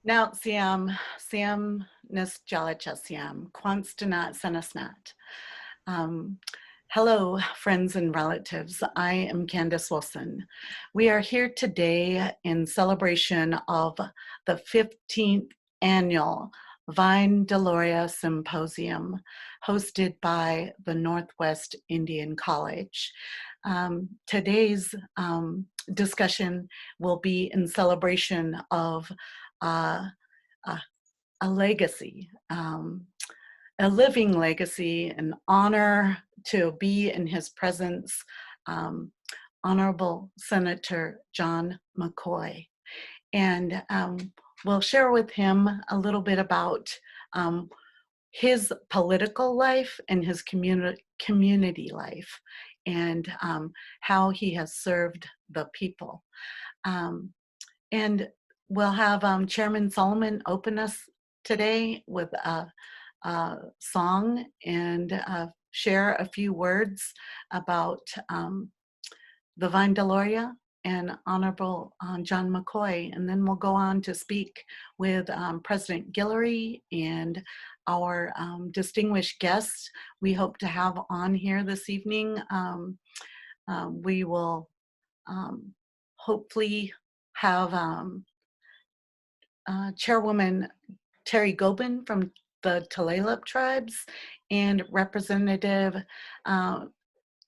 Now, Siam Nisjalacha Siam, Kwanstanat Senasnat. Um, Hello, friends and relatives. I am Candace Wilson. We are here today in celebration of the 15th annual Vine Deloria Symposium hosted by the Northwest Indian College. Today's discussion will be in celebration of uh, a legacy, a living legacy, an honor to be in his presence, um, Honorable Senator John McCoy. And we'll share with him a little bit about his political life and his community life, and how he has served the people. And we'll have Chairman Solomon open us today with a song and share a few words about the Vine Deloria and Honorable John McCoy. And then we'll go on to speak with President Guillory and our distinguished guests we hope to have on here this evening. We will hopefully have Chairwoman Terry Gobin from the Tulalip tribes and Representative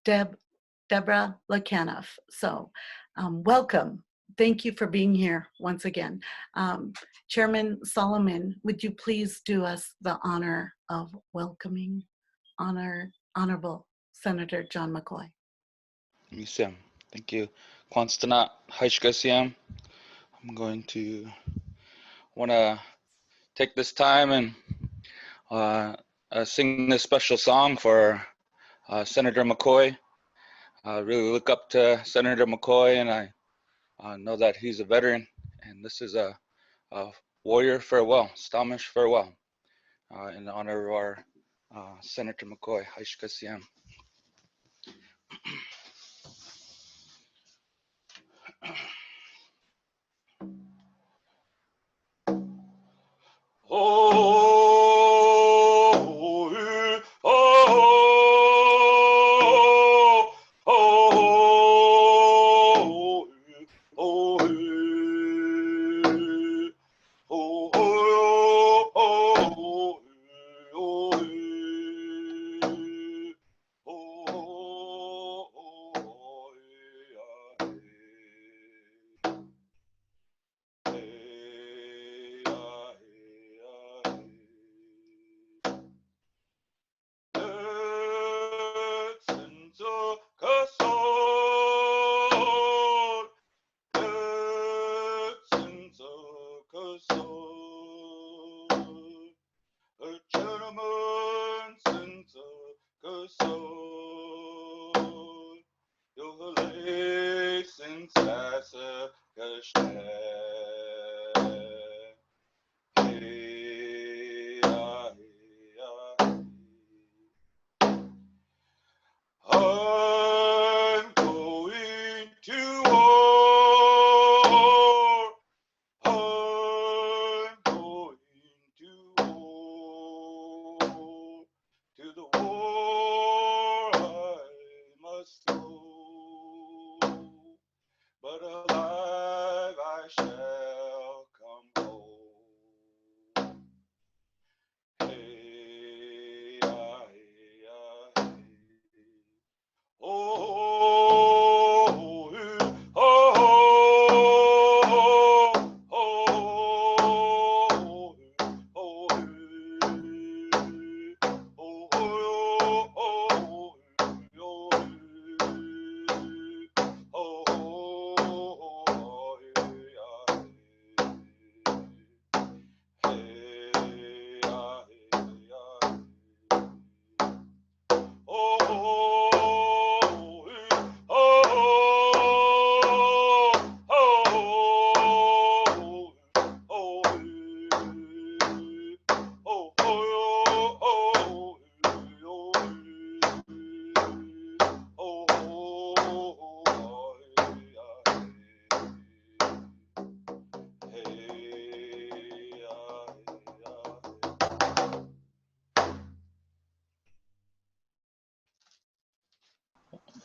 Deborah Lakanoff. So welcome. Thank you for being here once again. Chairman Solomon, would you please do us the honor of welcoming Honorable Senator John McCoy? Siam. Thank you. Kwanstanat Haishka Siam. I'm going to want to take this time and sing this special song for Senator McCoy. I really look up to Senator McCoy, and I know that he's a veteran, and this is a warrior farewell, Stamish farewell, in honor of our Senator McCoy. Haishka Siam.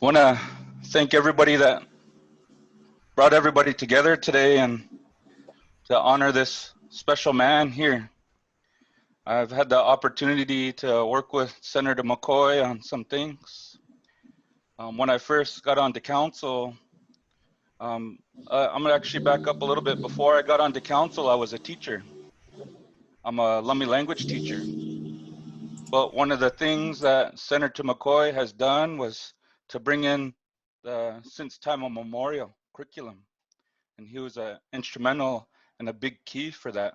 want to thank everybody that brought everybody together today and to honor this special man here. I've had the opportunity to work with Senator McCoy on some things. When I first got onto council, I'm gonna actually back up a little bit. Before I got onto council, I was a teacher. I'm a Lummi language teacher. But one of the things that Senator McCoy has done was to bring in the since time immemorial curriculum. And he was instrumental and a big key for that.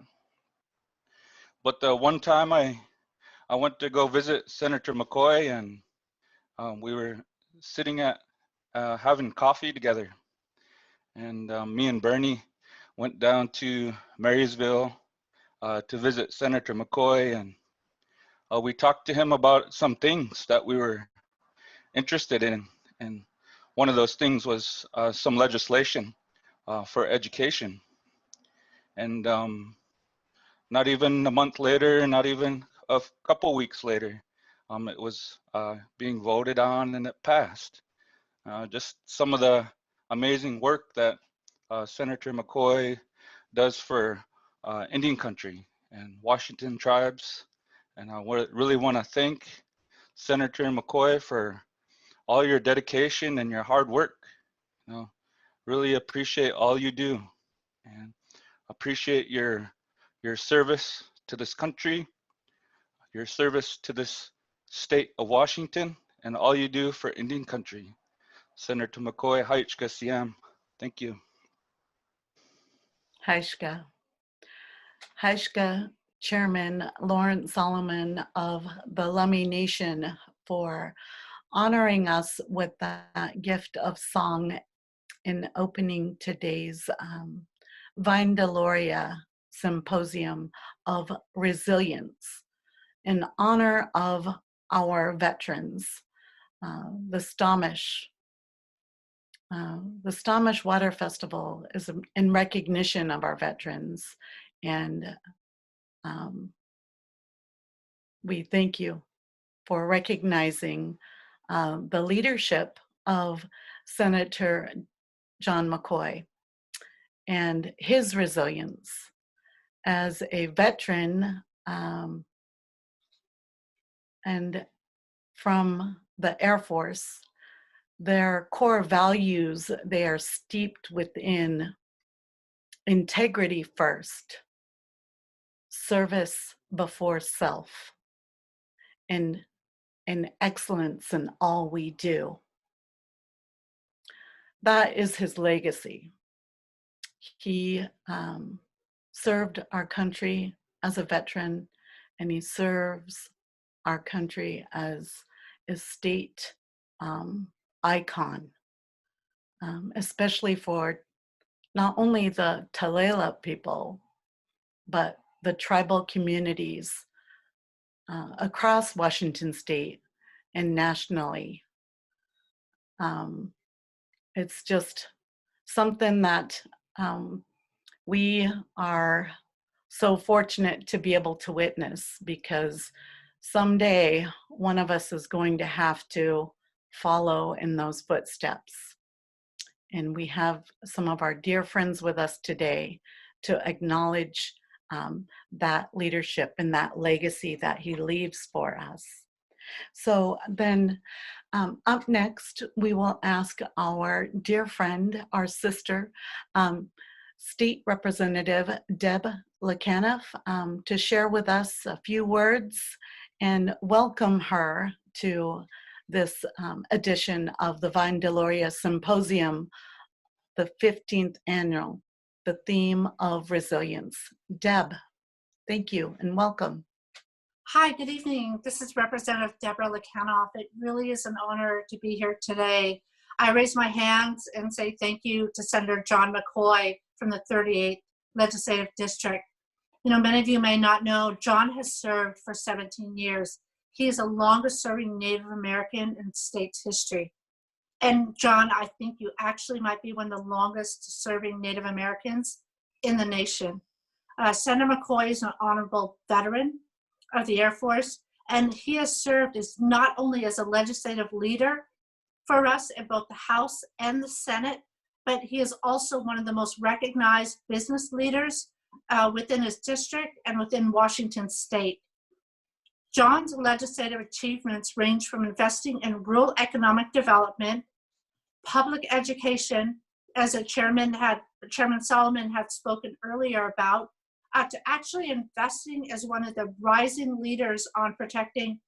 But the one time I went to go visit Senator McCoy, and we were sitting at having coffee together. And me and Bernie went down to Marysville to visit Senator McCoy, and we talked to him about some things that we were interested in. And one of those things was some legislation for education. And not even a month later, not even a couple weeks later, it was being voted on and it passed. Just some of the amazing work that Senator McCoy does for Indian country and Washington tribes. And I really want to thank Senator McCoy for all your dedication and your hard work. You know, really appreciate all you do, and appreciate your service to this country, your service to this state of Washington, and all you do for Indian country. Senator McCoy, Ha'ichka Siam. Thank you. Haishka. Haishka, Chairman Lawrence Solomon of the Lummi Nation, for honoring us with that gift of song in opening today's Vine Deloria Symposium of Resilience in honor of our veterans, the Stomach. The Stomach Water Festival is in recognition of our veterans, and we thank you for recognizing the leadership of Senator John McCoy and his resilience as a veteran and from the Air Force. Their core values, they are steeped within integrity first, service before self, and excellence in all we do. That is his legacy. He served our country as a veteran, and he serves our country as a state icon, especially for not only the Talela people, but the tribal communities across Washington state and nationally. It's just something that we are so fortunate to be able to witness, because someday one of us is going to have to follow in those footsteps. And we have some of our dear friends with us today to acknowledge that leadership and that legacy that he leaves for us. So then up next, we will ask our dear friend, our sister, State Representative Deb Lekanoff, to share with us a few words and welcome her to this edition of the Vine Deloria Symposium, the 15th annual, the theme of resilience. Deb, thank you and welcome. Hi, good evening. This is Representative Deborah Lekanoff. It really is an honor to be here today. I raise my hands and say thank you to Senator John McCoy from the 38th Legislative District. You know, many of you may not know, John has served for 17 years. He is the longest serving Native American in the state's history. And John, I think you actually might be one of the longest serving Native Americans in the nation. Senator McCoy is an honorable veteran of the Air Force, and he has served as not only as a legislative leader, for us in both the House and the Senate, but he is also one of the most recognized business leaders within his district and within Washington state. John's legislative achievements range from investing in rural economic development, public education, as Chairman Solomon had spoken earlier about, to actually investing as one of the rising leaders on protecting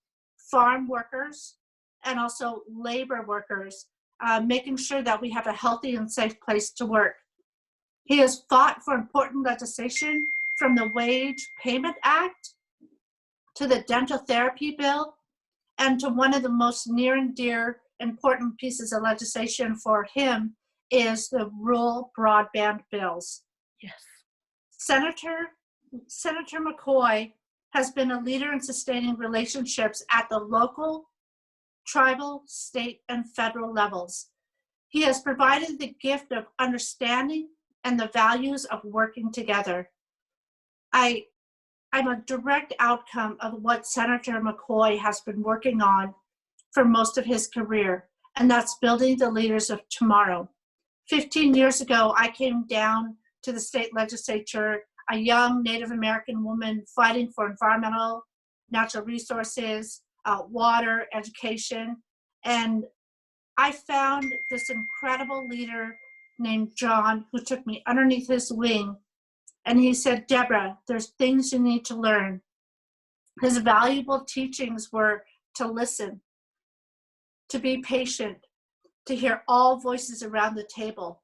farm workers and also labor workers, making sure that we have a healthy and safe place to work. He has fought for important legislation from the Wage Payment Act to the dental therapy bill, and to one of the most near and dear important pieces of legislation for him is the rural broadband bills. Yes. Senator McCoy has been a leader in sustaining relationships at the local, tribal, state, and federal levels. He has provided the gift of understanding and the values of working together. I'm a direct outcome of what Senator McCoy has been working on for most of his career, and that's building the leaders of tomorrow. 15 years ago, I came down to the state legislature, a young Native American woman fighting for environmental, natural resources, water, education, and I found this incredible leader named John who took me underneath his wing. And he said, Deborah, there's things you need to learn. His valuable teachings were to listen, to be patient, to hear all voices around the table,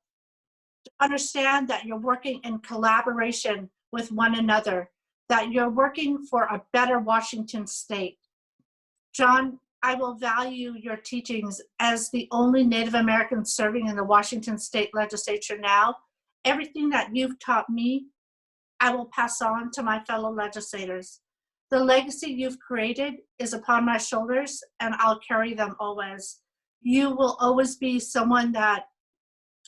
to understand that you're working in collaboration with one another, that you're working for a better Washington state. John, I will value your teachings as the only Native American serving in the Washington state legislature now. Everything that you've taught me, I will pass on to my fellow legislators. The legacy you've created is upon my shoulders, and I'll carry them always. You will always be someone that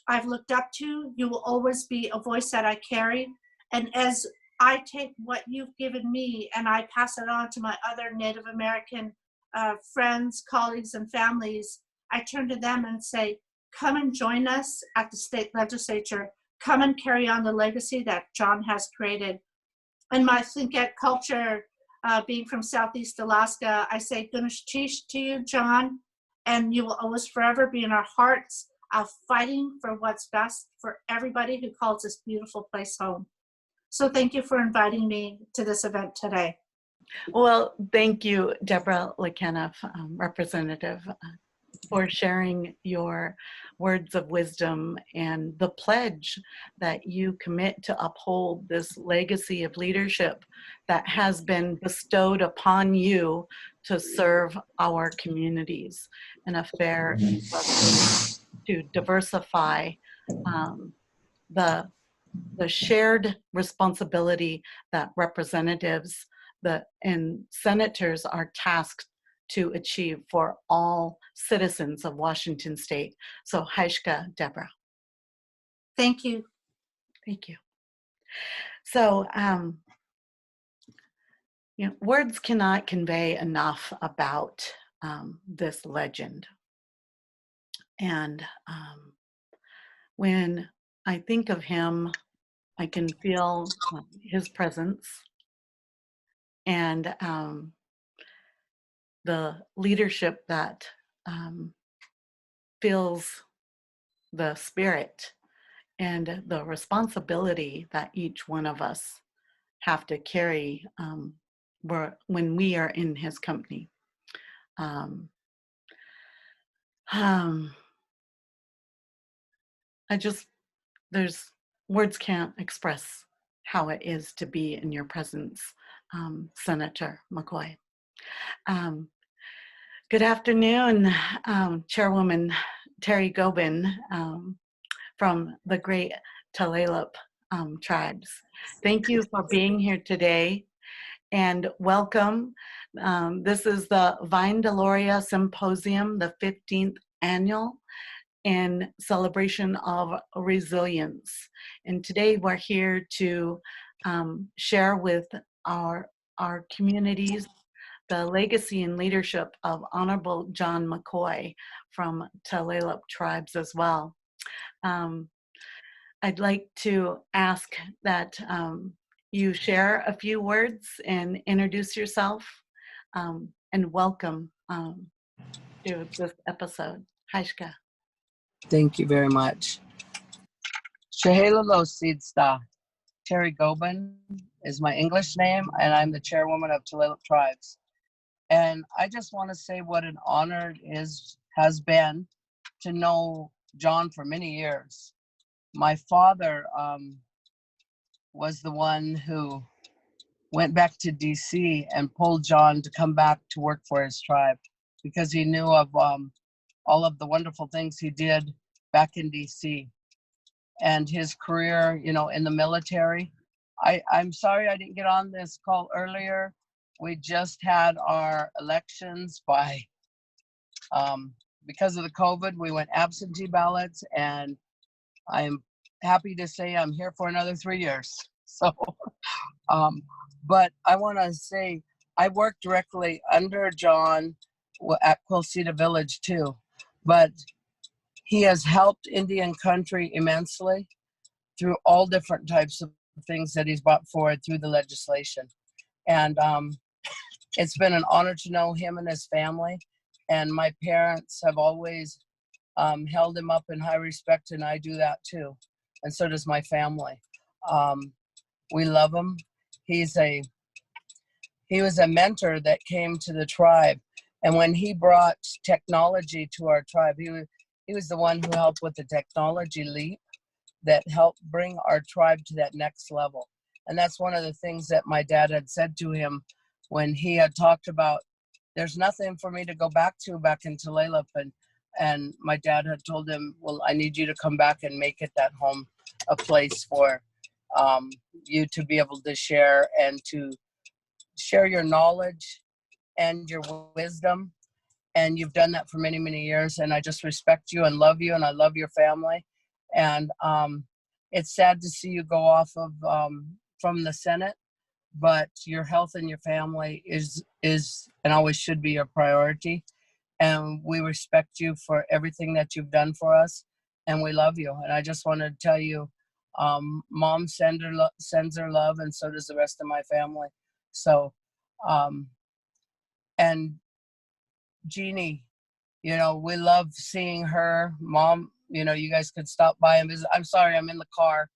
I've looked up to. You will always be a voice that I carry. And as I take what you've given me and I pass it on to my other Native American friends, colleagues, and families, I turn to them and say, come and join us at the state legislature. Come and carry on the legacy that John has created. And my Thlinkit culture, being from Southeast Alaska, I say Gunush Tish to you, John, and you will always forever be in our hearts, fighting for what's best for everybody who calls this beautiful place home. So thank you for inviting me to this event today. Well, thank you, Deborah Lekanoff, Representative, for sharing your words of wisdom and the pledge that you commit to uphold this legacy of leadership that has been bestowed upon you to serve our communities in a fair and just way, to diversify the shared responsibility that representatives and senators are tasked to achieve for all citizens of Washington state. So Haishka, Deborah. Thank you. Thank you. So, words cannot convey enough about this legend. And when I think of him, I can feel his presence and the leadership that fills the spirit and the responsibility that each one of us have to carry when we are in his company. Words can't express how it is to be in your presence, Senator McCoy. Good afternoon, Chairwoman Terry Gobin from the Great Tulalip tribes. Thank you for being here today and welcome. This is the Vine Deloria Symposium, the 15th annual in celebration of resilience. And today we're here to share with our communities the legacy and leadership of Honorable John McCoy from Tulalip Tribes as well. I'd like to ask that you share a few words and introduce yourself and welcome to this episode. Haishka. Thank you very much. Shehela Sidsta. Terry Gobin is my English name, and I'm the chairwoman of Tulalip Tribes. And I just want to say what an honor it has been to know John for many years. My father was the one who went back to DC and pulled John to come back to work for his tribe because he knew of all of the wonderful things he did back in DC and his career, you know, in the military. I'm sorry I didn't get on this call earlier. We just had our elections by, because of the COVID, we went absentee ballots, and I'm happy to say I'm here for another 3 years. So, but I want to say I work directly under John at Quilceda Village too, but he has helped Indian country immensely through all different types of things that he's brought forward through the legislation. And it's been an honor to know him and his family. And my parents have always held him up in high respect, and I do that too. And so does my family. We love him. He was a mentor that came to the tribe. And when he brought technology to our tribe, he was the one who helped with the technology leap that helped bring our tribe to that next level. And that's one of the things that my dad had said to him when he had talked about, there's nothing for me to go back to back in Tulalip. And my dad had told him, well, I need you to come back and make it that home, a place for you to be able to share and to share your knowledge and your wisdom. And you've done that for many, many years. And I just respect you and love you, and I love your family. And it's sad to see you go off of from the Senate, but your health and your family is and always should be your priority. And we respect you for everything that you've done for us, and we love you. And I just want to tell you, Mom sends her love, and so does the rest of my family. So, and Jeannie, you know, we love seeing her. Mom, you know, you guys could stop by and visit. I'm sorry, I'm in the car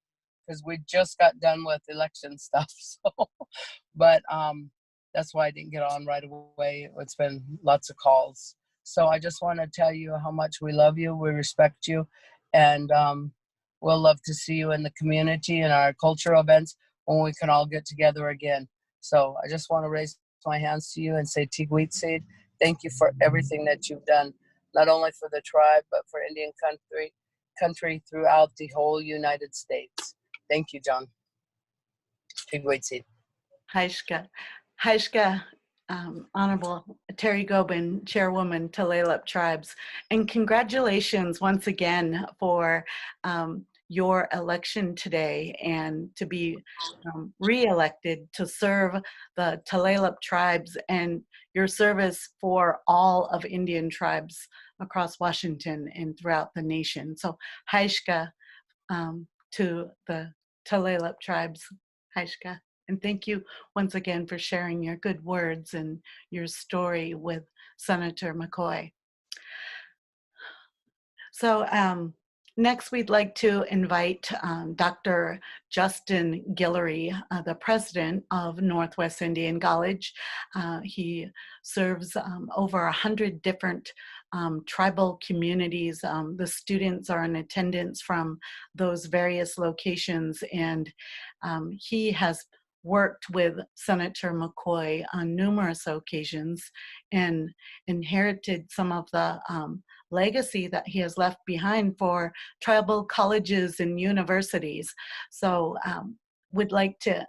because we just got done with election stuff. So, but that's why I didn't get on right away. It's been lots of calls. So I just want to tell you how much we love you, we respect you, and we'll love to see you in the community and our cultural events when we can all get together again. So I just want to raise my hands to you and say, Tigweetseed, thank you for everything that you've done, not only for the tribe, but for Indian country throughout the whole United States. Thank you, John. Tigweetseed. Haishka. Haishka, Honorable Terry Gobin, Chairwoman, Tulalip Tribes. And congratulations once again for your election today and to be re-elected to serve the Tulalip Tribes and your service for all of Indian tribes across Washington and throughout the nation. So Haishka to the Tulalip Tribes. Haishka. And thank you once again for sharing your good words and your story with Senator McCoy. So next we'd like to invite Dr. Justin Guillory, the president of Northwest Indian College. He serves over 100 different tribal communities. The students are in attendance from those various locations, and he has worked with Senator McCoy on numerous occasions and inherited some of the legacy that he has left behind for tribal colleges and universities. So would like to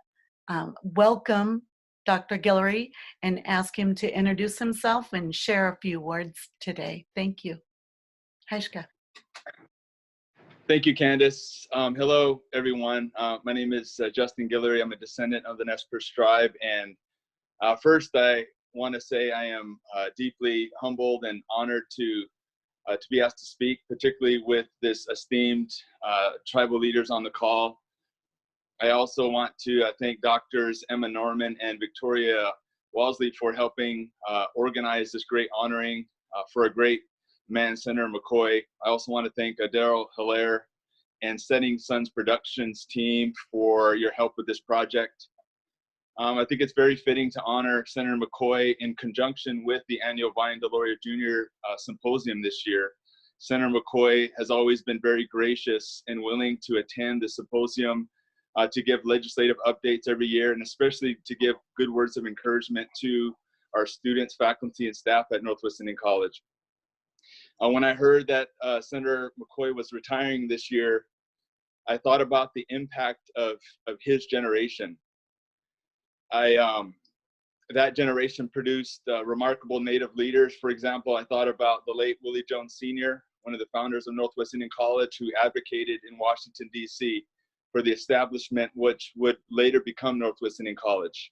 welcome Dr. Guillory and ask him to introduce himself and share a few words today. Thank you. Haishka. Thank you, Candace. Hello, everyone. My name is Justin Guillory. I'm a descendant of the Nez Perce tribe. And first, I want to say I am deeply humbled and honored to be asked to speak, particularly with this esteemed tribal leaders on the call. I also want to thank Doctors Emma Norman and Victoria Walsley for helping organize this great honoring for a great man, Senator McCoy. I also want to thank Daryl Hilaire and Setting Sons Productions team for your help with this project. I think it's very fitting to honor Senator McCoy in conjunction with the annual Vine Deloria Jr. Symposium this year. Senator McCoy has always been very gracious and willing to attend the symposium to give legislative updates every year, and especially to give good words of encouragement to our students, faculty, and staff at Northwest Indian College. When I heard that Senator McCoy was retiring this year, I thought about the impact of his generation. That generation produced remarkable Native leaders. For example, I thought about the late Willie Jones Sr., one of the founders of Northwest Indian College, who advocated in Washington, D.C. for the establishment which would later become Northwest Indian College.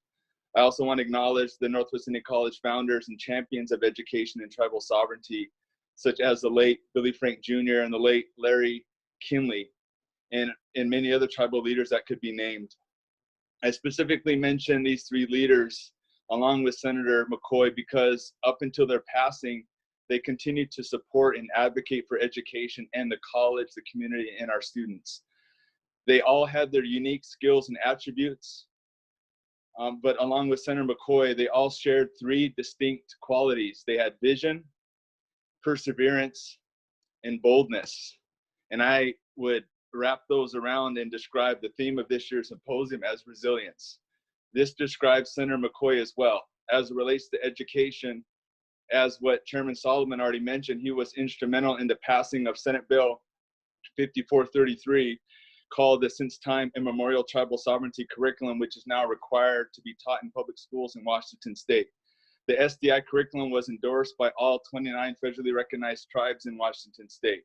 I also want to acknowledge the Northwest Indian College founders and champions of education and tribal sovereignty, such as the late Billy Frank Jr. and the late Larry Kinley, and many other tribal leaders that could be named. I specifically mention these three leaders along with Senator McCoy because up until their passing, they continued to support and advocate for education and the college, the community, and our students. They all had their unique skills and attributes, but along with Senator McCoy, they all shared three distinct qualities. They had vision, perseverance, and boldness. And I would wrap those around and describe the theme of this year's symposium as resilience. This describes Senator McCoy as well. As it relates to education, as what Chairman Solomon already mentioned, he was instrumental in the passing of Senate Bill 5433, called the Since Time Immemorial Tribal Sovereignty Curriculum, which is now required to be taught in public schools in Washington State. The SDI curriculum was endorsed by all 29 federally recognized tribes in Washington State.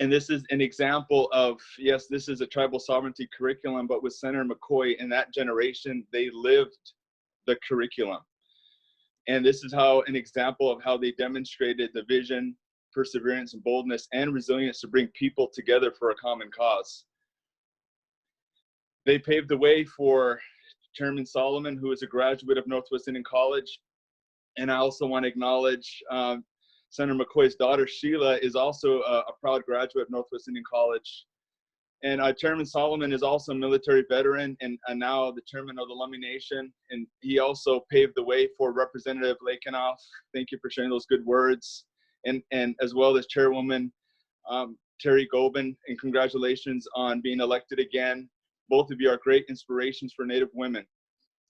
And this is an example of, yes, this is a tribal sovereignty curriculum, but with Senator McCoy in that generation, they lived the curriculum. And this is how an example of how they demonstrated the vision, perseverance, and boldness and resilience to bring people together for a common cause. They paved the way for Chairman Solomon, who is a graduate of Northwest Indian College. And I also want to acknowledge Senator McCoy's daughter, Sheila, is also a proud graduate of Northwest Indian College. And Chairman Solomon is also a military veteran and now the chairman of the Lummi Nation. And he also paved the way for Representative Lakenoff. Thank you for sharing those good words. And as well as Chairwoman Terry Gobin, and congratulations on being elected again. Both of you are great inspirations for Native women.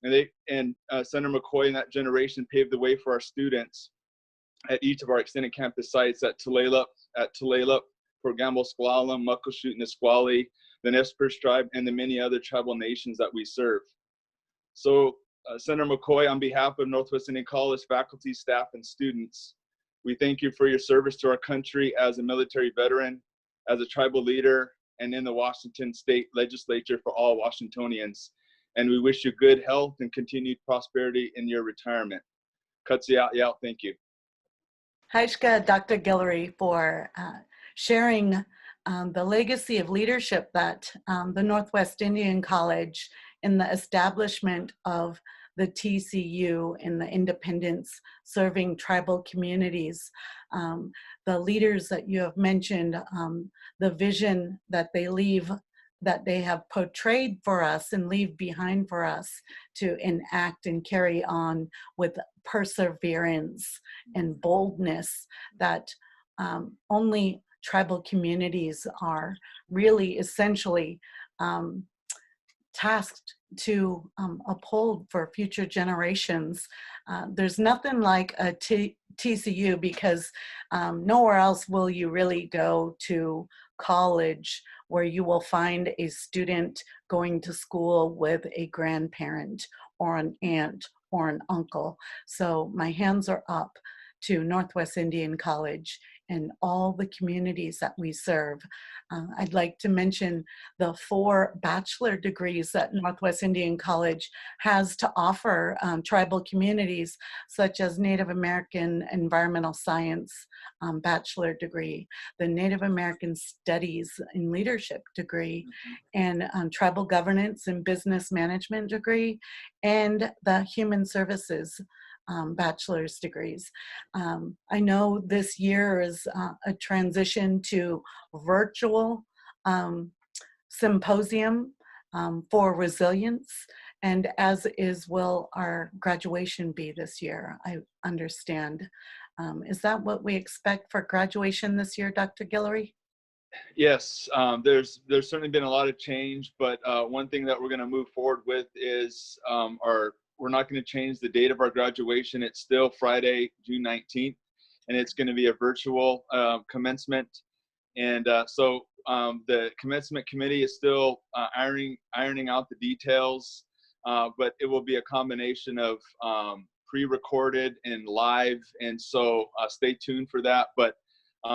And Senator McCoy and that generation paved the way for our students at each of our extended campus sites at Tulalip, Port Gamble, S'Klallam, Muckleshoot, Nisqually, the Nez Perce tribe, and the many other tribal nations that we serve. So Senator McCoy, on behalf of Northwest Indian College faculty, staff, and students, we thank you for your service to our country as a military veteran, as a tribal leader, and in the Washington State Legislature for all Washingtonians. And we wish you good health and continued prosperity in your retirement. Katsiat, thank you. Haishka, Dr. Guillory, for sharing the legacy of leadership that the Northwest Indian College in the establishment of the TCU in the independence serving tribal communities. The leaders that you have mentioned, the vision that they leave, that they have portrayed for us and leave behind for us to enact and carry on with perseverance and boldness that only tribal communities are really essentially tasked to uphold for future generations. There's nothing like a TCU because nowhere else will you really go to college where you will find a student going to school with a grandparent or an aunt or an uncle. So my hands are up to Northwest Indian College and all the communities that we serve. I'd like to mention the 4 bachelor degrees that Northwest Indian College has to offer tribal communities, such as Native American Environmental Science bachelor degree, the Native American Studies in Leadership degree, and Tribal Governance and Business Management degree, and the Human Services bachelor's degrees. I know this year is a transition to virtual symposium for resilience, and as is will our graduation be this year, I understand. Is that what we expect for graduation this year, Dr. Guillory? Yes, there's certainly been a lot of change, but one thing that we're going to move forward with is we're not going to change the date of our graduation. It's still Friday, June 19th, and it's going to be a virtual commencement. And so the commencement committee is still ironing out the details, but it will be a combination of pre-recorded and live. And so stay tuned for that. But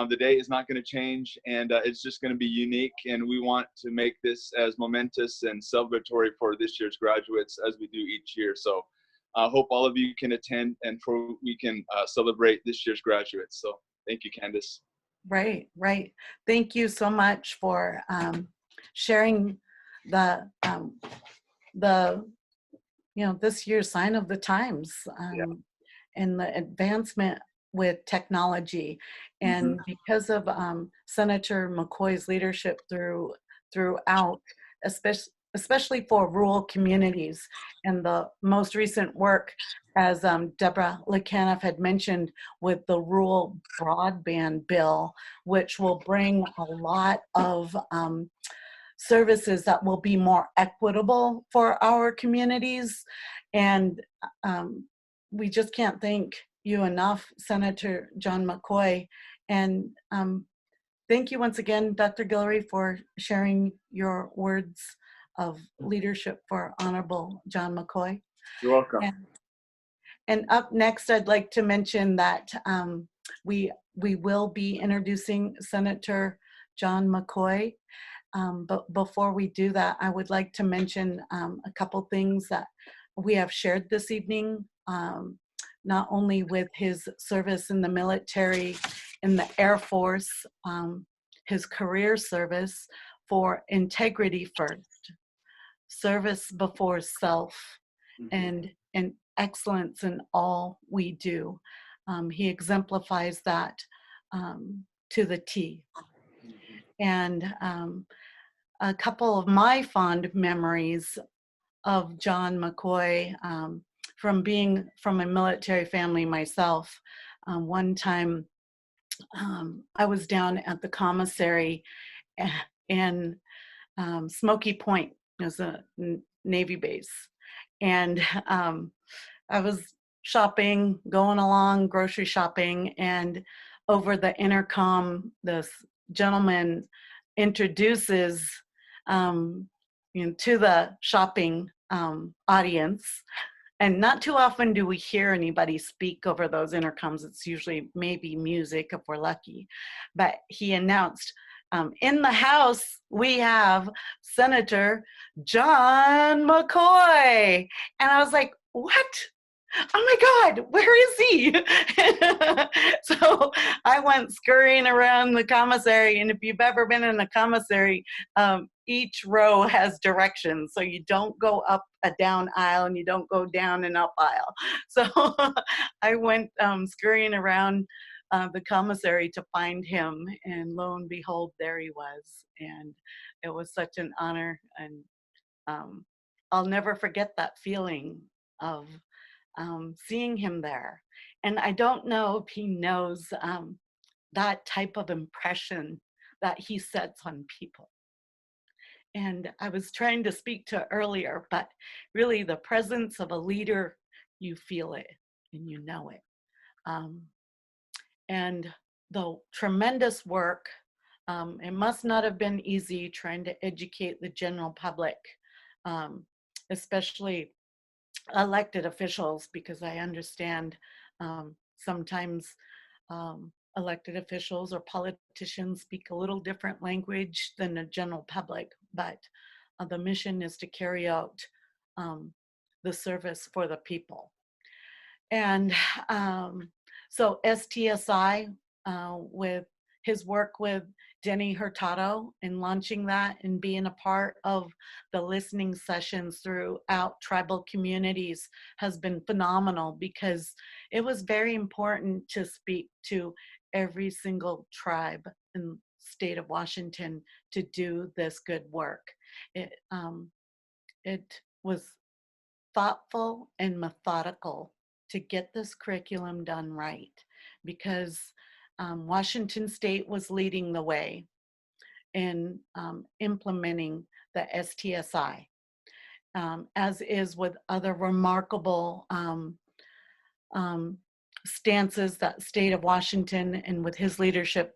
the day is not going to change, and it's just going to be unique. And we want to make this as momentous and celebratory for this year's graduates as we do each year. So I hope all of you can attend and we can celebrate this year's graduates. So thank you, Candace. Right. Thank you so much for sharing the this year's sign of the times and the advancement with technology. And because of Senator McCoy's leadership throughout, especially for rural communities, and the most recent work, as Deborah Lekanoff had mentioned, with the rural broadband bill, which will bring a lot of services that will be more equitable for our communities. And we just can't thank you enough, Senator John McCoy. And thank you once again, Dr. Guillory, for sharing your words of leadership for Honorable John McCoy. You're welcome. And up next, I'd like to mention that we will be introducing Senator John McCoy. But before we do that, I would like to mention a couple things that we have shared this evening, not only with his service in the military, in the Air Force, his career service for integrity first, service before self, and excellence in all we do. He exemplifies that to the T. And a couple of my fond memories of John McCoy, from being from a military family myself. One time I was down at the commissary in Smoky Point. It was a Navy base. And I was shopping, going along, grocery shopping, and over the intercom, this gentleman introduces to the shopping audience. And not too often do we hear anybody speak over those intercoms. It's usually maybe music if we're lucky. But he announced, in the House, we have Senator John McCoy. And I was like, what? Oh my God, where is he? So I went scurrying around the commissary, and if you've ever been in a commissary, each row has directions. So you don't go up a down aisle and you don't go down an up aisle. So I went scurrying around the commissary to find him, and lo and behold, there he was. And it was such an honor, and I'll never forget that feeling of seeing him there. And I don't know if he knows that type of impression that he sets on people. And I was trying to speak to earlier, but really the presence of a leader, you feel it and you know it. And the tremendous work, it must not have been easy trying to educate the general public, especially elected officials, because I understand sometimes elected officials or politicians speak a little different language than the general public, but the mission is to carry out the service for the people. And so STSI, with his work with Denny Hurtado in launching that and being a part of the listening sessions throughout tribal communities has been phenomenal, because it was very important to speak to every single tribe in the state of Washington to do this good work. It was thoughtful and methodical to get this curriculum done right, because Washington State was leading the way in implementing the STSI, as is with other remarkable stances that state of Washington, and with his leadership,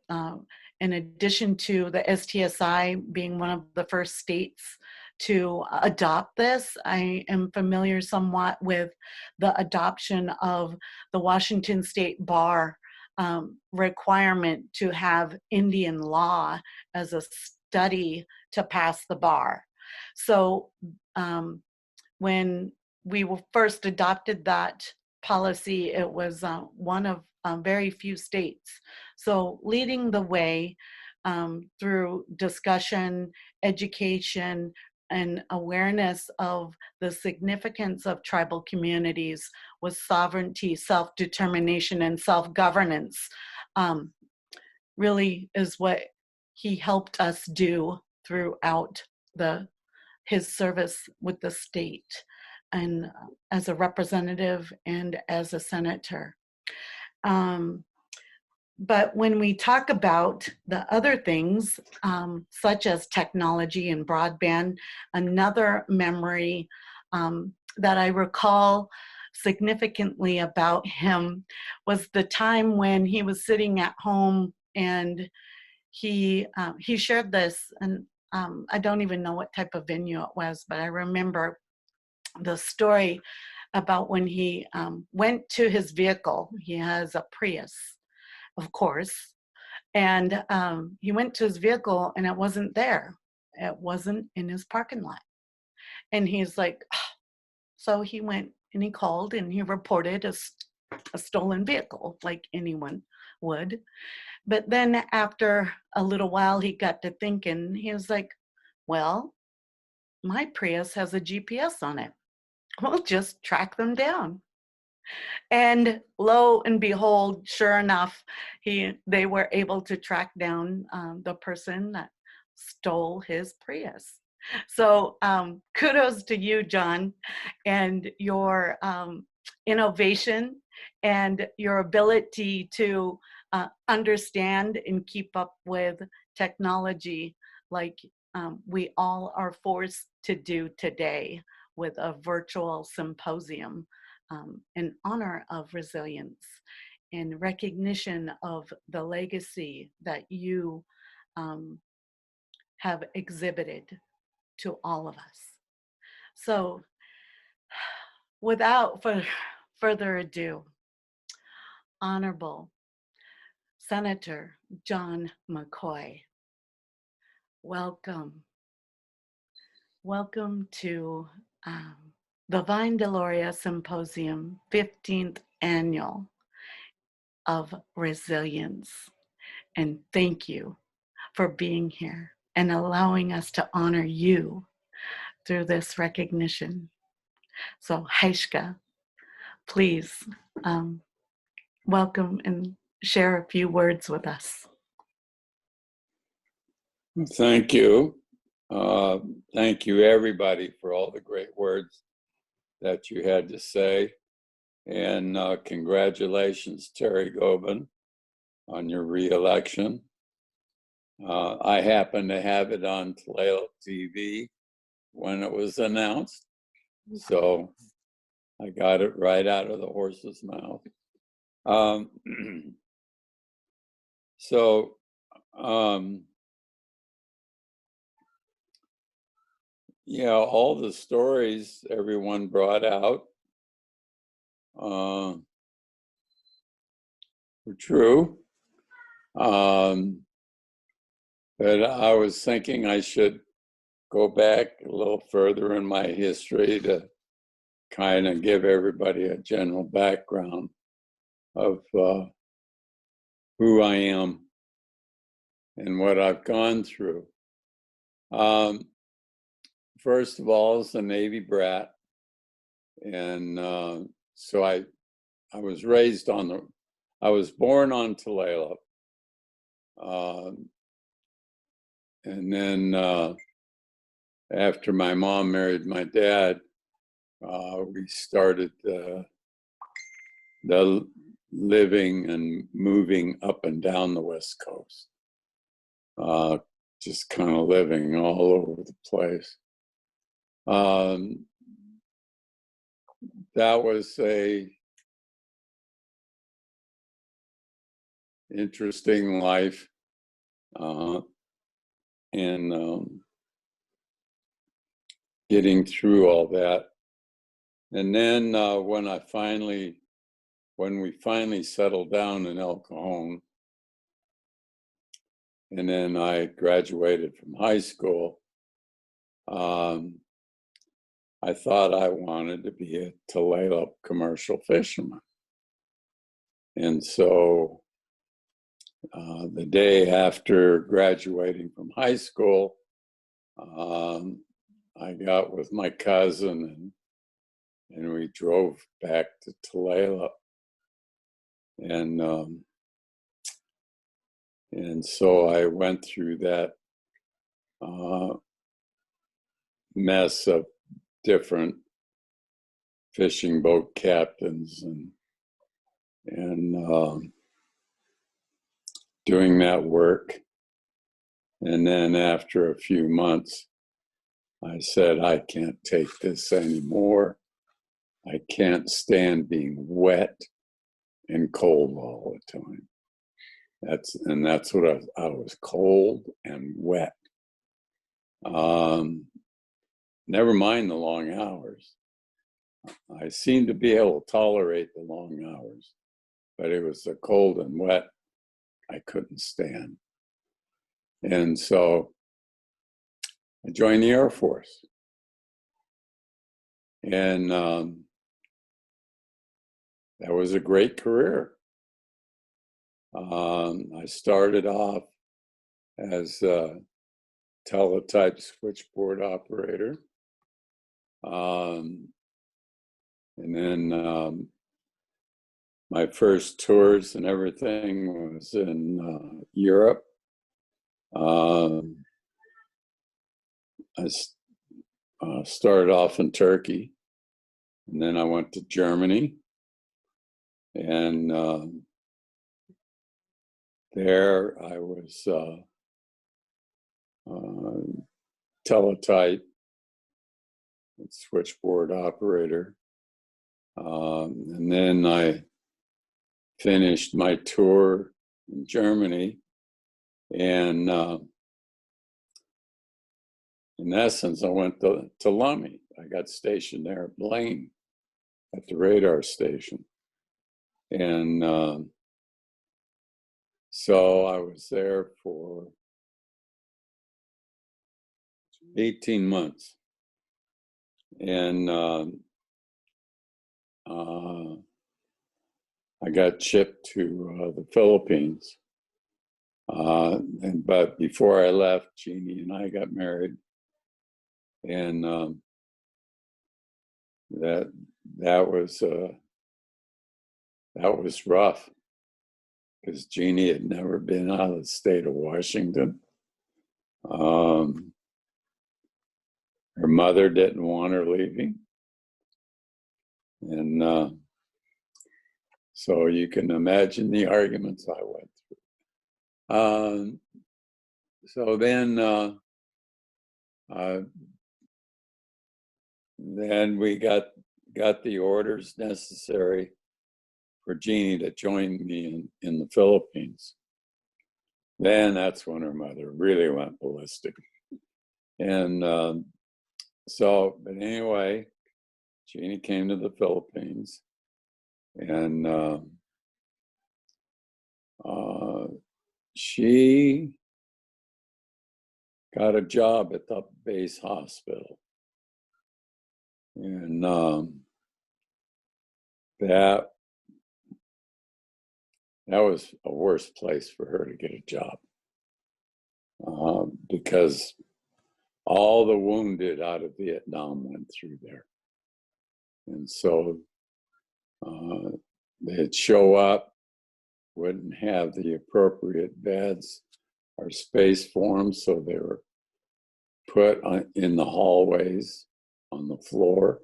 in addition to the STSI being one of the first states to adopt this, I am familiar somewhat with the adoption of the Washington State Bar requirement to have Indian law as a study to pass the bar. So when we first adopted that policy, it was one of very few states. So leading the way through discussion, education, and awareness of the significance of tribal communities was sovereignty, self-determination, and self-governance, really is what he helped us do throughout his service with the state, and as a representative and as a senator. But when we talk about the other things, such as technology and broadband, another memory that I recall significantly about him was the time when he was sitting at home, and he shared this, and I don't even know what type of venue it was, but I remember the story about when he went to his vehicle. He has a Prius, of course, and he went to his vehicle and it wasn't there. It wasn't in his parking lot. And he's like, oh. So he went and he called and he reported a stolen vehicle, like anyone would. But then after a little while, he got to thinking, he was like, well, my Prius has a GPS on it. We'll just track them down. And lo and behold, sure enough, they were able to track down the person that stole his Prius. So kudos to you, John, and your innovation and your ability to understand and keep up with technology like we all are forced to do today with a virtual symposium in honor of resilience, in recognition of the legacy that you have exhibited to all of us. So without further ado, Honorable Senator John McCoy, welcome. Welcome to the Vine Deloria Symposium 15th Annual of Resilience. And thank you for being here and allowing us to honor you through this recognition. So Heishka, please welcome and share a few words with us. Thank you. Thank you, everybody, for all the great words that you had to say. And congratulations, Terry Goban, on your re-election. I happened to have it on Tlaloc TV when it was announced, so I got it right out of the horse's mouth. Yeah, all the stories everyone brought out were true. But I was thinking I should go back a little further in my history to kind of give everybody a general background of who I am and what I've gone through. First of all, I was a Navy brat. And so I was raised I was born on Tulalip. And then after my mom married my dad, we started the living and moving up and down the West Coast. Just kind of living all over the place. That was a interesting life. And getting through all that. And then when we finally settled down in El Cajon, and then I graduated from high school, I thought I wanted to be a Tulalip commercial fisherman. And so the day after graduating from high school, I got with my cousin and we drove back to Tulalip. And so I went through that mess of different fishing boat captains and doing that work. And then after a few months, I said, I can't take this anymore. I can't stand being wet and cold all the time. That's what I was, cold and wet. Never mind the long hours. I seemed to be able to tolerate the long hours, but it was the cold and wet I couldn't stand. And so I joined the Air Force. And that was a great career. I started off as a teletype switchboard operator. And then my first tours and everything was in Europe. I started off in Turkey, and then I went to Germany. And there I was teletype switchboard operator. And then I finished my tour in Germany. And in essence, I went to Lummi. I got stationed there at Blaine at the radar station. And so I was there for 18 months. And I got shipped to the Philippines. But before I left, Jeannie and I got married. And that was rough, because Jeannie had never been out of the state of Washington. Her mother didn't want her leaving. And so you can imagine the arguments I went through. So then we got the orders necessary for Jeannie to join me in the Philippines. Then that's when her mother really went ballistic. And but anyway, Jeannie came to the Philippines, and she got a job at the base hospital. And that was a worse place for her to get a job, because all the wounded out of Vietnam went through there. And so they'd show up, wouldn't have the appropriate beds or space for them, so they were put in the hallways on the floor.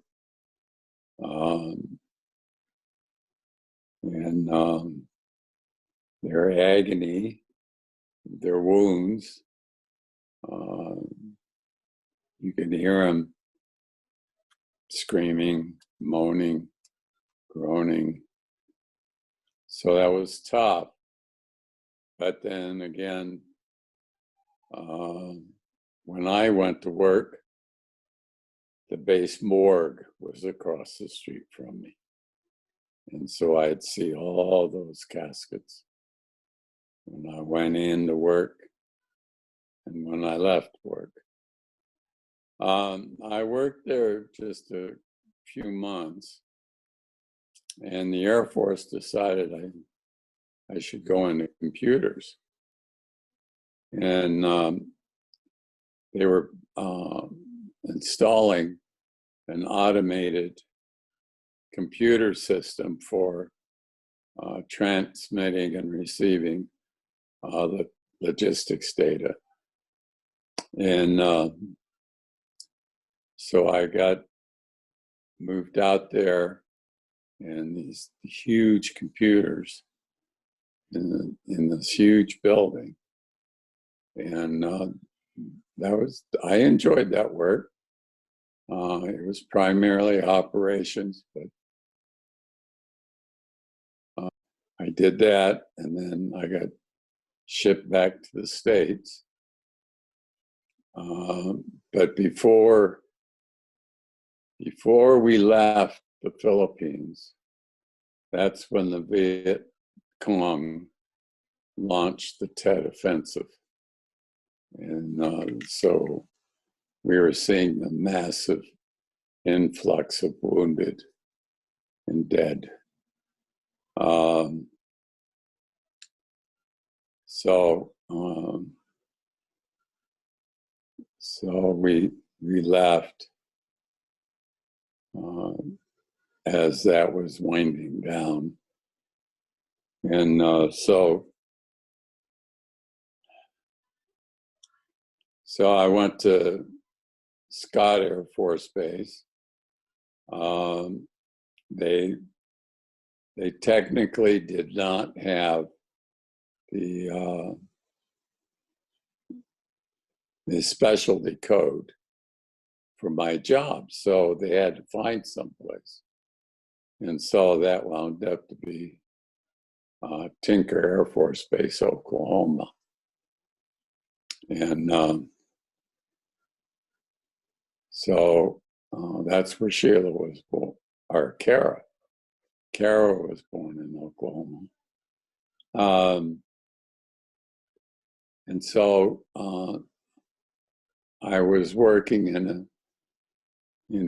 And their agony, their wounds, you could hear them screaming, moaning, groaning. So that was tough. But then again, when I went to work, the base morgue was across the street from me. And so I'd see all those caskets when I went in to work and when I left work. I worked there just a few months, and the Air Force decided I should go into computers. And they were installing an automated computer system for transmitting and receiving the logistics data. And so I got moved out there, and these huge computers in this huge building. And I enjoyed that work. It was primarily operations, but I did that, and then I got shipped back to the States. But before we left the Philippines, that's when the Viet Cong launched the Tet Offensive. And so we were seeing the massive influx of wounded and dead. So we left as that was winding down. And so I went to Scott Air Force Base. They technically did not have the specialty code for my job, so they had to find someplace. And so that wound up to be Tinker Air Force Base, Oklahoma. And so that's where Sheila was born, or Kara. Kara was born in Oklahoma. And so I was working in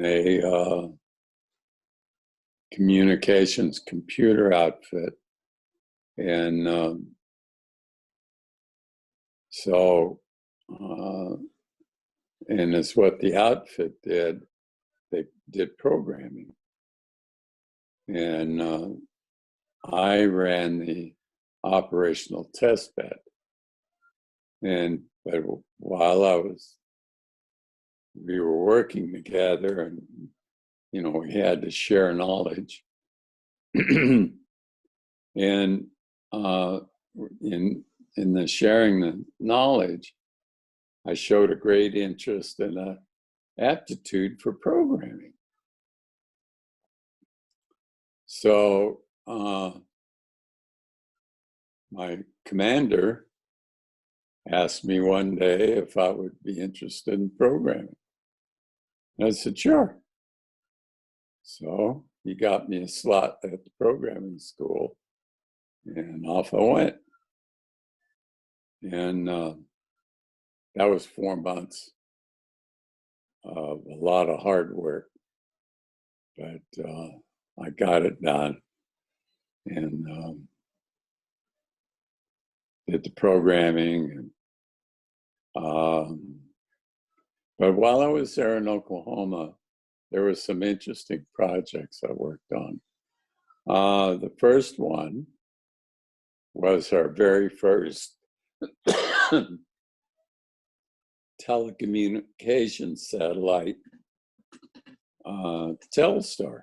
a communications computer outfit. And and it's what the outfit did. They did programming. And I ran the operational test bed. But while we were working together, and we had to share knowledge. And in the sharing the knowledge, I showed a great interest and an aptitude for programming. So my commander asked me one day if I would be interested in programming. And I said, sure. So he got me a slot at the programming school, and off I went. And that was 4 months of a lot of hard work, but I got it done and did the programming. But while I was there in Oklahoma, there were some interesting projects I worked on. The first one was our very first telecommunications satellite, Telstar.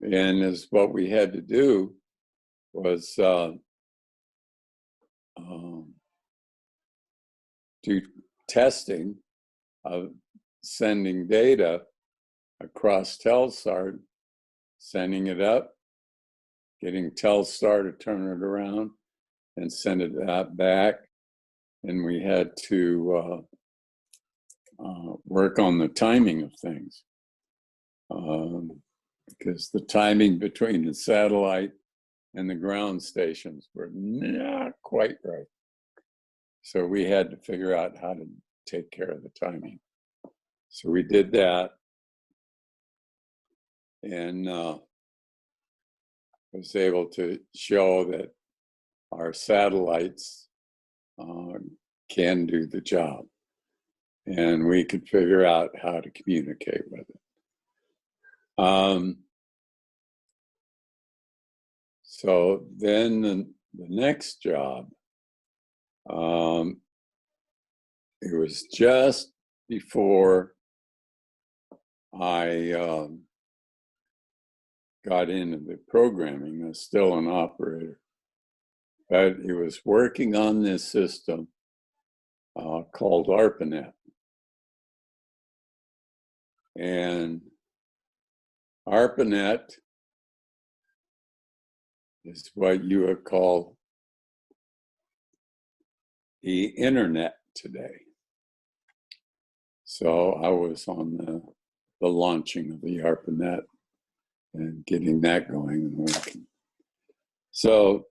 And what we had to do was do testing of sending data across Telstar, sending it up, getting Telstar to turn it around and send it back. And we had to work on the timing of things because the timing between the satellite and the ground stations were not quite right. So we had to figure out how to take care of the timing. So we did that, and was able to show that our satellites can do the job, and we could figure out how to communicate with it. So then the next job, it was just before I got into the programming. I was still an operator, but it was working on this system called ARPANET. And ARPANET is what you would call the internet today. So I was on the launching of the ARPANET and getting that going and working. So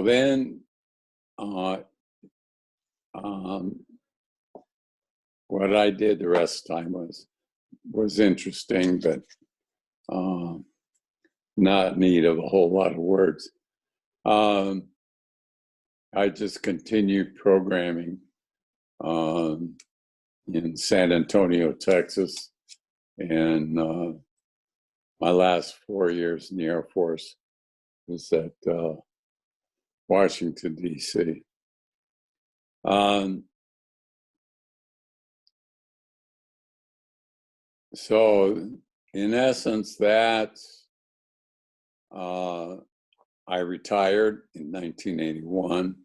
then what I did the rest of the time was interesting, but not in need of a whole lot of words. I just continued programming in San Antonio, Texas, and my last 4 years in the Air Force was at Washington, D.C. So in essence, I retired in 1981,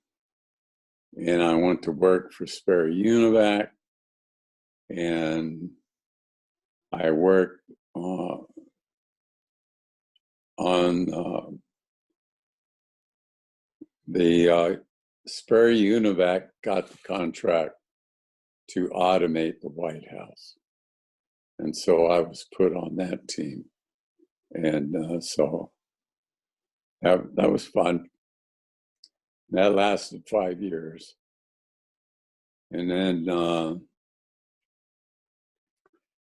and I went to work for Spare Univac, and I worked on the Spare Univac got the contract to automate the White House. And so I was put on that team. And so that was fun. That lasted 5 years. And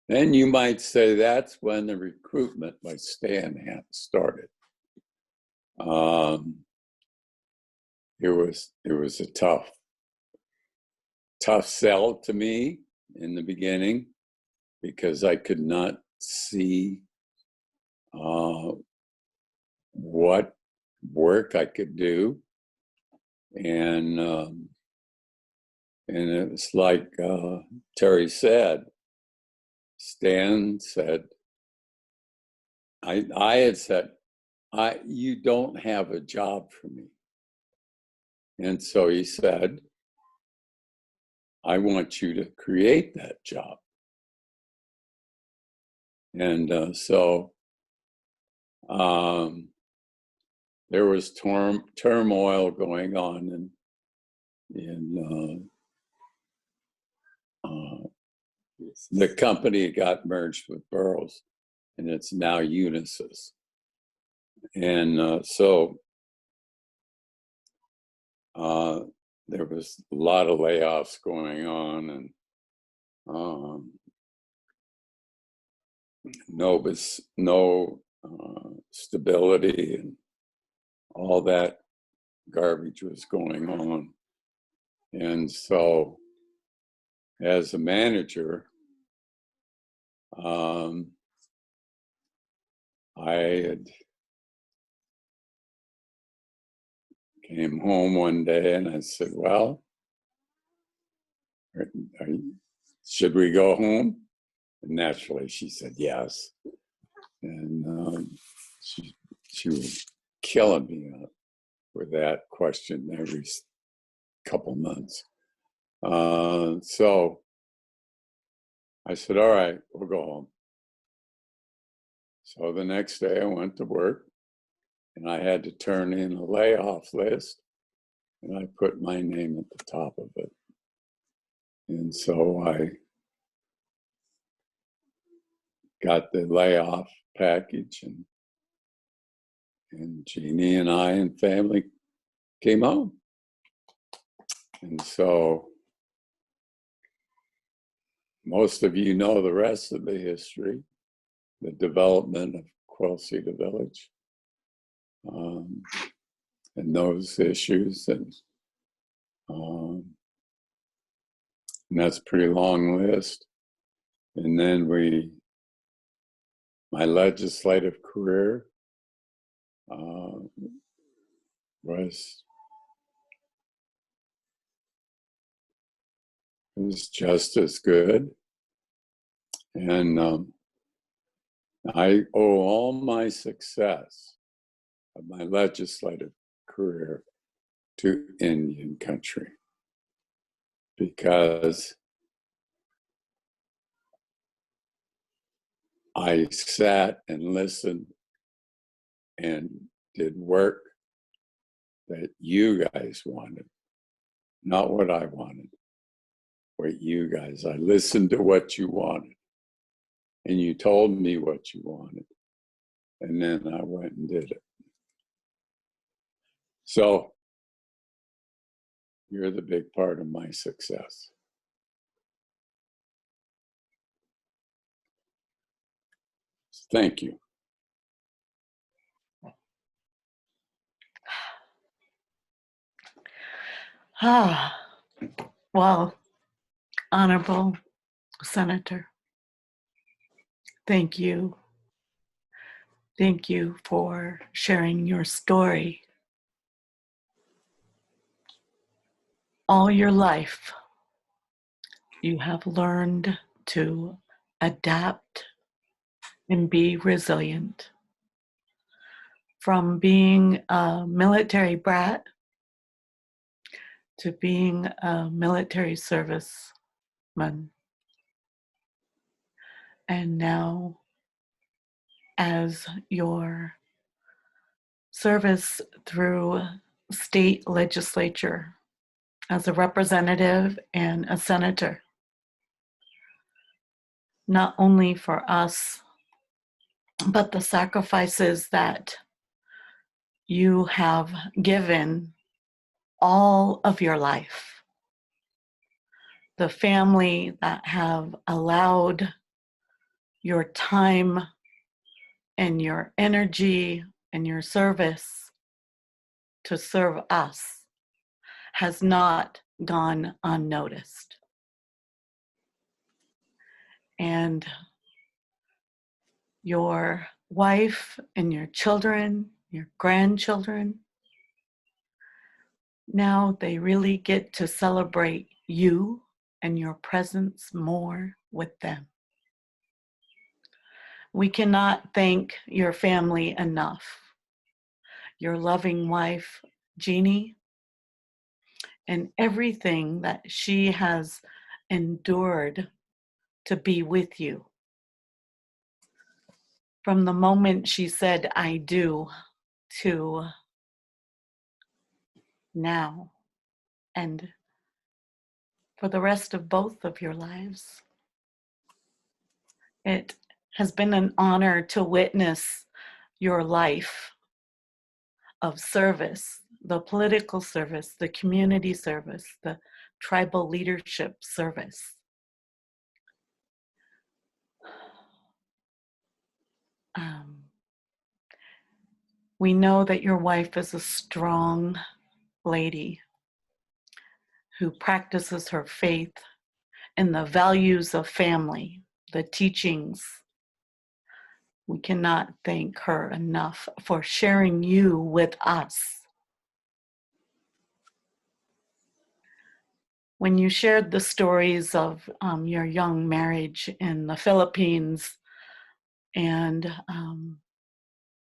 then you might say that's when the recruitment by Stan started. It was a tough sell to me in the beginning because I could not see what work I could do, and it was like Terry said. Stan said, I had said, you don't have a job for me. And so he said, I want you to create that job. And so there was turmoil going on in the company got merged with Burroughs, and it's now Unisys. And so there was a lot of layoffs going on, and no stability, and all that garbage was going on. And so as a manager, I had came home one day and I said, well, should we go home? And naturally she said yes. And she was killing me with that question every couple months. So I said, all right, we'll go home. So the next day I went to work, and I had to turn in a layoff list, and I put my name at the top of it. And so I got the layoff package, and Jeannie and I and family came home. And so most of you know the rest of the history, the development of Quail Cedar Village, and those issues. And that's a pretty long list. And then my legislative career was just as good. And I owe all my success of my legislative career to Indian country, because I sat and listened and did work that you guys wanted, not what I wanted, what you guys. I listened to what you wanted, and you told me what you wanted, and then I went and did it. So you're the big part of my success. Thank you. Well, Honorable Senator, thank you. Thank you for sharing your story. All your life, you have learned to adapt and be resilient. From being a military brat to being a military serviceman, and now as your service through state legislature as a representative and a senator, not only for us, but the sacrifices that you have given all of your life, the family that have allowed your time and your energy and your service to serve us has not gone unnoticed. And your wife and your children, your grandchildren, now they really get to celebrate you and your presence more with them. We cannot thank your family enough. Your loving wife, Jeannie, and everything that she has endured to be with you. From the moment she said, I do, to now, and for the rest of both of your lives. It has been an honor to witness your life of service, the political service, the community service, the tribal leadership service. We know that your wife is a strong lady who practices her faith and the values of family, the teachings. We cannot thank her enough for sharing you with us. When you shared the stories of your young marriage in the Philippines, and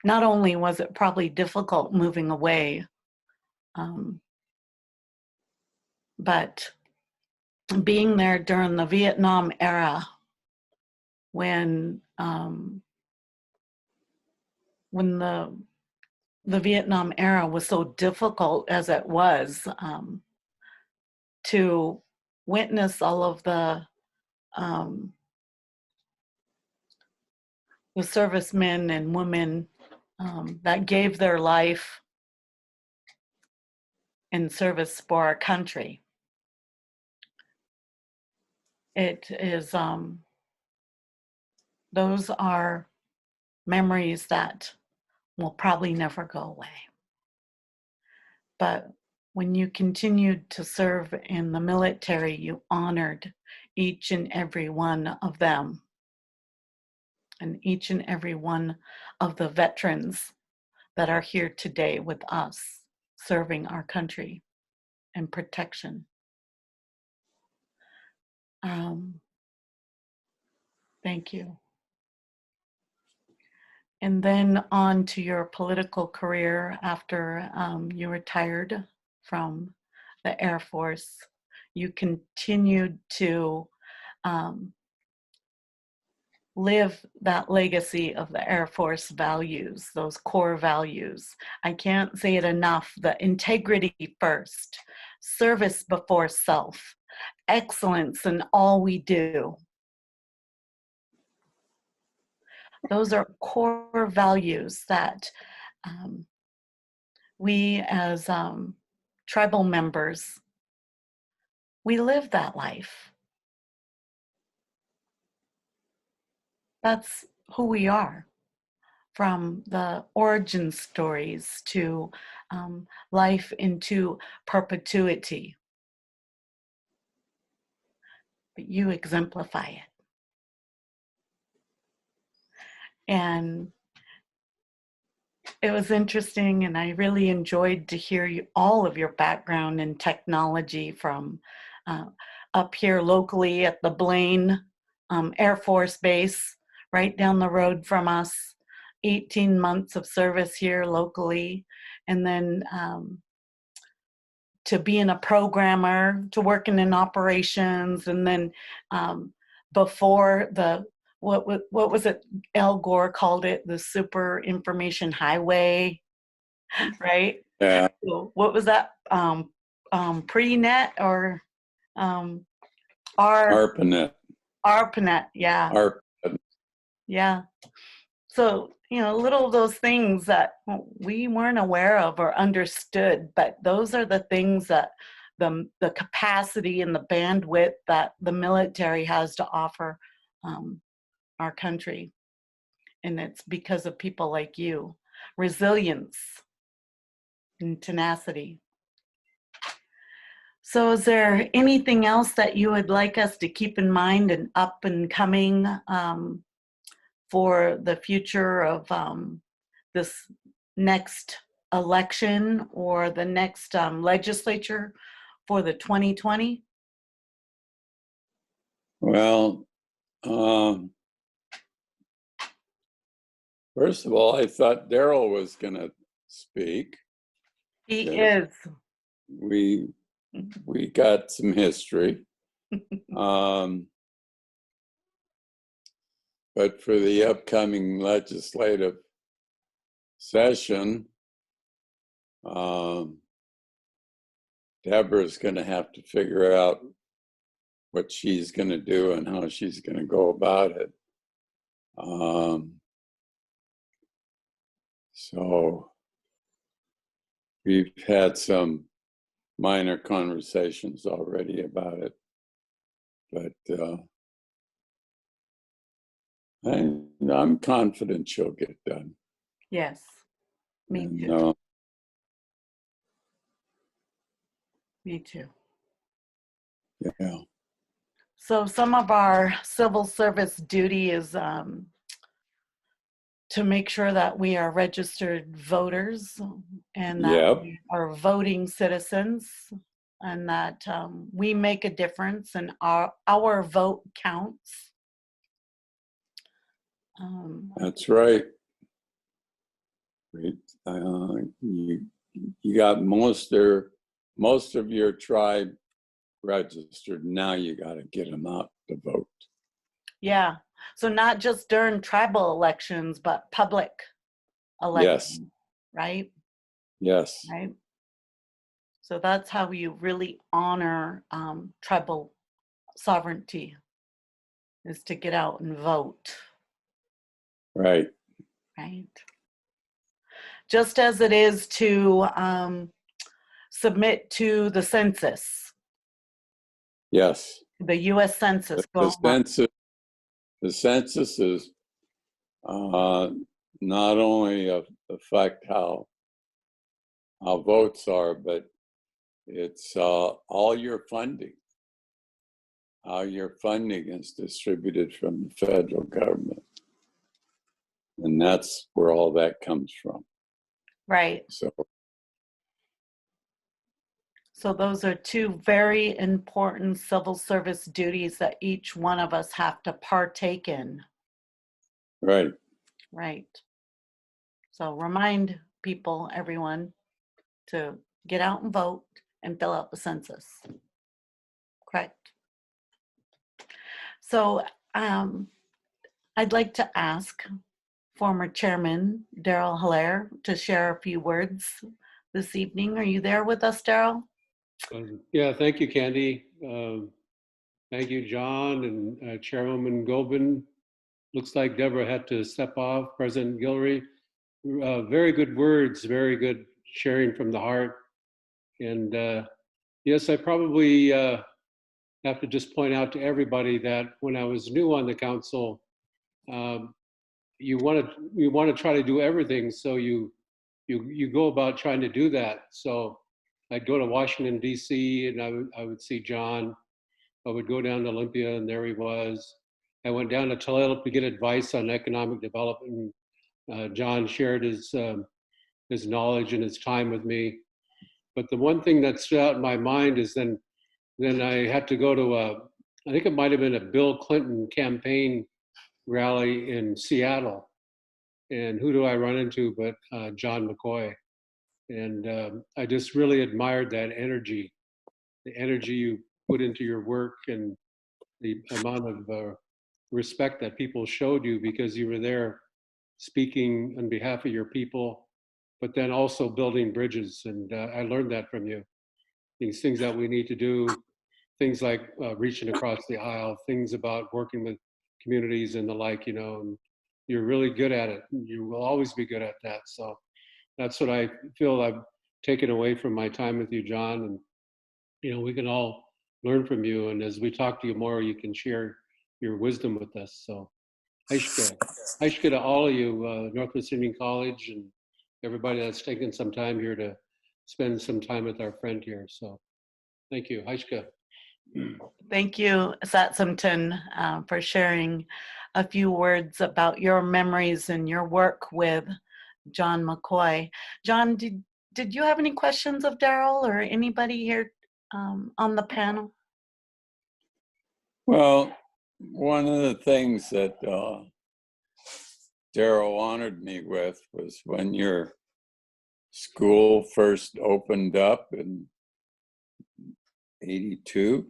not only was it probably difficult moving away, but being there during the Vietnam era, when the Vietnam era was so difficult as it was, to witness all of the servicemen and women that gave their life in service for our country. It is, those are memories that will probably never go away. But when you continued to serve in the military, you honored each and every one of them, and each and every one of the veterans that are here today with us, serving our country and protection. Thank you. And then on to your political career after you retired from the Air Force. You continued to live that legacy of the Air Force values, those core values. I can't say it enough, the integrity first, service before self, excellence in all we do. Those are core values that we as tribal members, we live that life. That's who we are, from the origin stories to life into perpetuity. But you exemplify it. And it was interesting, and I really enjoyed to hear all of your background in technology from up here locally at the Blaine Air Force Base, right down the road from us, 18 months of service here locally, and then to being a programmer, to working in operations, and then before the, what was it, Al Gore called it, the super information highway, right? Yeah. So what was that, pre-net or ARPANET. ARPANET, yeah. ARPANET. Yeah. So, you know, little of those things that we weren't aware of or understood, but those are the things that the capacity and the bandwidth that the military has to offer our country. And it's because of people like you. Resilience and tenacity. So is there anything else that you would like us to keep in mind and up and coming for the future of this next election or the next legislature for the 2020? Well, first of all, I thought Daryl was going to speak. He is. We got some history. But for the upcoming legislative session, Deborah's going to have to figure out what she's going to do and how she's going to go about it. So we've had some minor conversations already about it, but I'm confident she'll get done. Yes, me And, too. Me too. yeah. So some of our civil service duty is to make sure that we are registered voters and that Yep. we are voting citizens and that we make a difference and our vote counts. That's right. You got most of your tribe registered. Now you got to get them out to vote. Yeah. So not just during tribal elections, but public elections, Yes. right? Yes. Right. So that's how you really honor tribal sovereignty, is to get out and vote. Right. Right. Just as it is to submit to the census. Yes. The U.S. Census. The census is not only affect how votes are, but it's all your funding. How your funding is distributed from the federal government. And that's where all that comes from. Right. So those are two very important civil service duties that each one of us have to partake in. Right. Right. So remind people, everyone, to get out and vote and fill out the census. Correct. So I'd like to ask former Chairman Daryl Hilaire to share a few words this evening. Are you there with us, Daryl? Yeah, thank you, Candy. Thank you, John and Chairwoman Gobin. Looks like Deborah had to step off. President Guillory, very good words, very good sharing from the heart. And yes, I probably have to just point out to everybody that when I was new on the council, you want to try to do everything, so you go about trying to do that. So I'd go to Washington D.C. and I would see John. I would go down to Olympia, and there he was. I went down to Toledo to get advice on economic development. John shared his knowledge and his time with me. But the one thing that stood out in my mind is then I had to go to I think it might have been a Bill Clinton campaign rally in Seattle. And who do I run into but John McCoy. And I just really admired that energy, the energy you put into your work and the amount of respect that people showed you because you were there speaking on behalf of your people, but then also building bridges. And I learned that from you. These things that we need to do, things like reaching across the aisle, things about working with communities and the like, and you're really good at it. You will always be good at that. So that's what I feel I've taken away from my time with you, John. And, we can all learn from you. And as we talk to you more, you can share your wisdom with us. So Aishka to all of you, Northwest Indian College and everybody that's taken some time here to spend some time with our friend here. So thank you, Aishka. Thank you, Satsumton, for sharing a few words about your memories and your work with John McCoy. John, did you have any questions of Daryl or anybody here on the panel? Well, one of the things that Daryl honored me with was when your school first opened up in 82.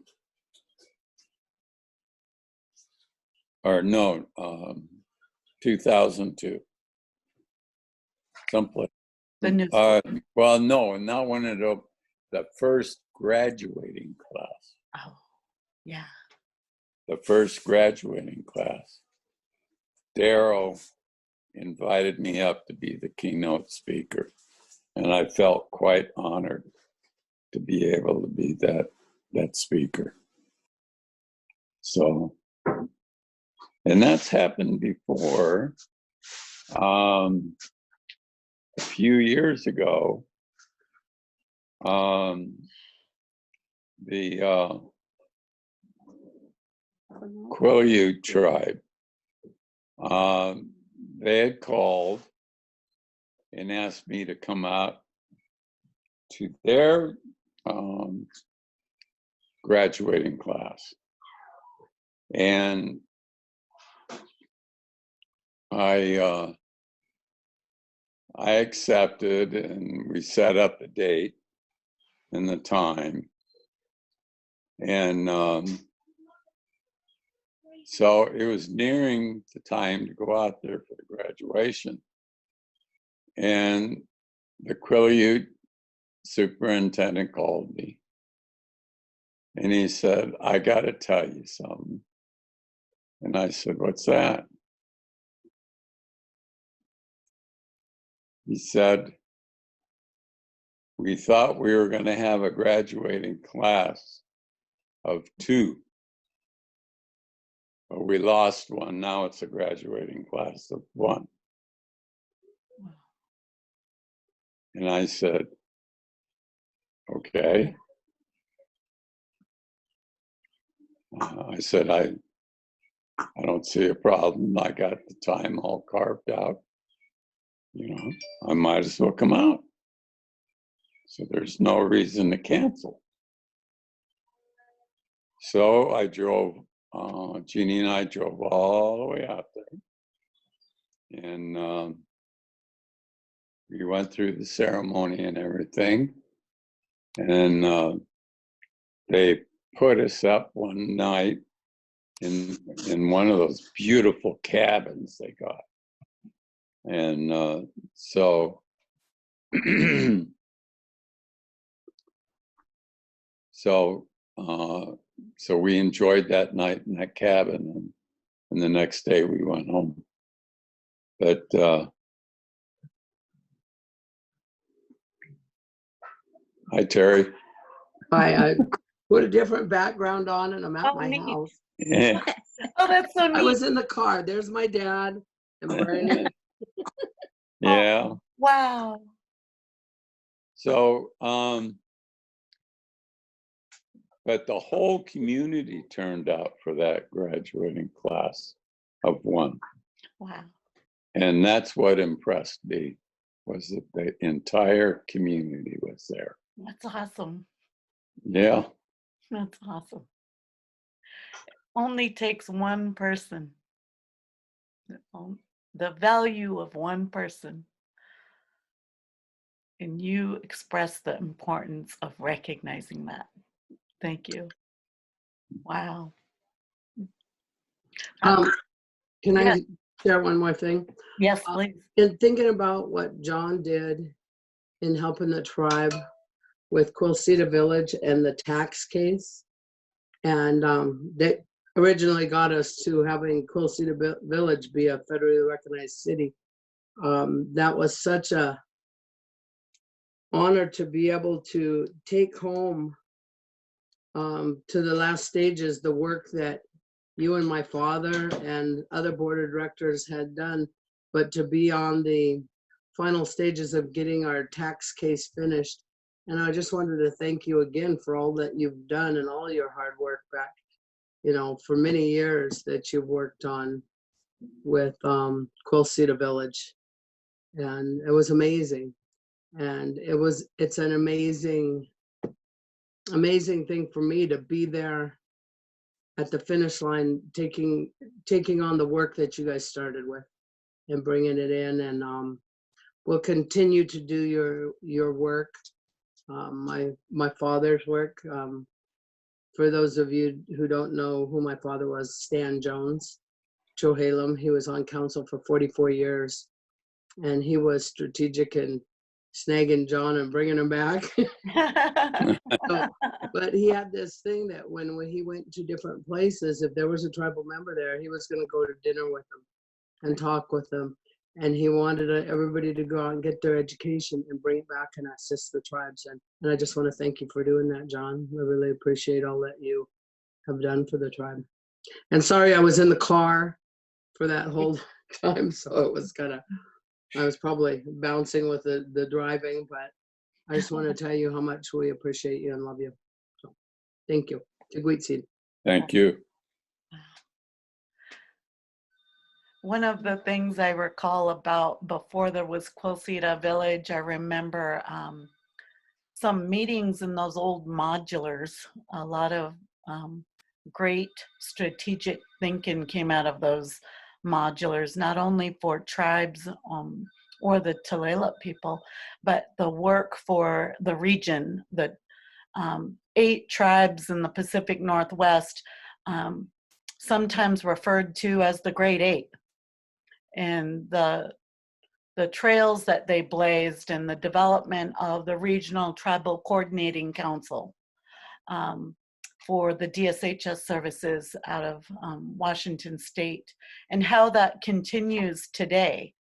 Or no, 2002. Someplace. The new well, no, not when it opened. The first graduating class. Oh, yeah. The first graduating class. Darryl invited me up to be the keynote speaker, and I felt quite honored to be able to be that speaker. So, and that's happened before. A few years ago, the Quileute tribe, they had called and asked me to come out to their graduating class. And I accepted, and we set up a date and the time. And so it was nearing the time to go out there for the graduation. And the Quileute superintendent called me. And he said, I got to tell you something. And I said, what's that? He said, we thought we were going to have a graduating class of 2, but we lost one. Now it's a graduating class of 1. And I said, okay. I said, I don't see a problem. I got the time all carved out. You know, I might as well come out. So there's no reason to cancel. So I drove, Jeannie and I drove all the way out there. And we went through the ceremony and everything. And they put us up one night in one of those beautiful cabins they got. And so so we enjoyed that night in that cabin, and the next day we went home. But hi, Terry. Hi, I put a different background on and I'm at my neat. house. Yeah. Oh, that's so neat. I was in the car. There's my dad and Bernie. Yeah. Wow. So, but the whole community turned out for that graduating class of 1. Wow. And that's what impressed me, was that the entire community was there. That's awesome. Yeah. That's awesome. Only takes one person. The value of one person. And you express the importance of recognizing that. Thank you. Wow. Can Yes. I share one more thing? Yes, please. In thinking about what John did in helping the tribe with Quilceda Village and the tax case, and that originally got us to having Quilceda Village be a federally recognized city. That was such a honor to be able to take home to the last stages the work that you and my father and other board of directors had done, but to be on the final stages of getting our tax case finished. And I just wanted to thank you again for all that you've done and all your hard work back, you know, for many years that you've worked on with Quilceda Village. And it was amazing. And it's an amazing thing for me to be there at the finish line, taking on the work that you guys started with and bringing it in. And we'll continue to do your work, my father's work. For those of you who don't know who my father was, Stan Jones, Chohalem, he was on council for 44 years, and he was strategic in snagging John and bringing him back. But he had this thing that when he went to different places, if there was a tribal member there, he was going to go to dinner with them. and talk with them. And he wanted everybody to go out and get their education and bring it back and assist the tribes. And I just want to thank you for doing that, John. I really appreciate all that you have done for the tribe. And sorry, I was in the car for that whole time, so it was I was probably bouncing with the driving, but I just want to tell you how much we appreciate you and love you. So thank you. Tigwitsin. Thank you. One of the things I recall about before there was Quilceda Village, I remember some meetings in those old modulars. A lot of great strategic thinking came out of those modulars, not only for tribes or the Tulalip people, but the work for the region, the 8 tribes in the Pacific Northwest, sometimes referred to as the Great 8. And the trails that they blazed and the development of the Regional Tribal Coordinating Council for the DSHS services out of Washington State, and how that continues today.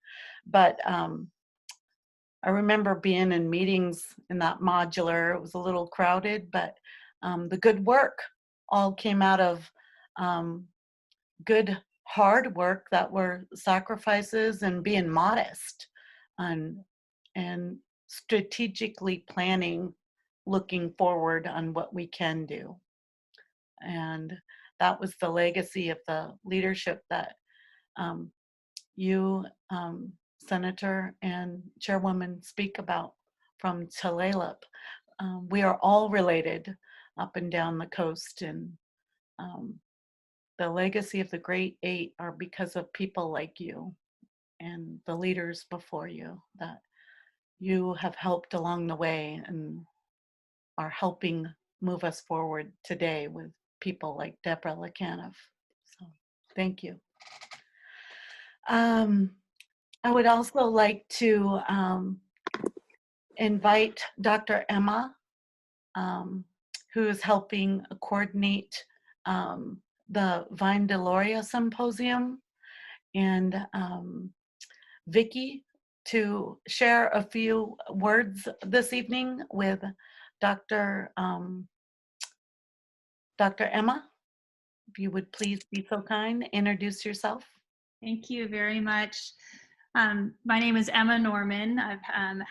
But I remember being in meetings in that modular. It was a little crowded, but the good work all came out of good hard work that were sacrifices and being modest and strategically planning, looking forward on what we can do. And that was the legacy of the leadership that you, Senator and Chairwoman, speak about from Tulalip. We are all related up and down the coast, and the legacy of the Great 8 are because of people like you and the leaders before you that you have helped along the way and are helping move us forward today with people like Deborah Lekanoff. So thank you. I would also like to invite Dr. Emma, who is helping coordinate the Vine Deloria Symposium, and Vicki to share a few words this evening with Dr. Emma. If you would please be so kind, introduce yourself. Thank you very much. My name is Emma Norman. I've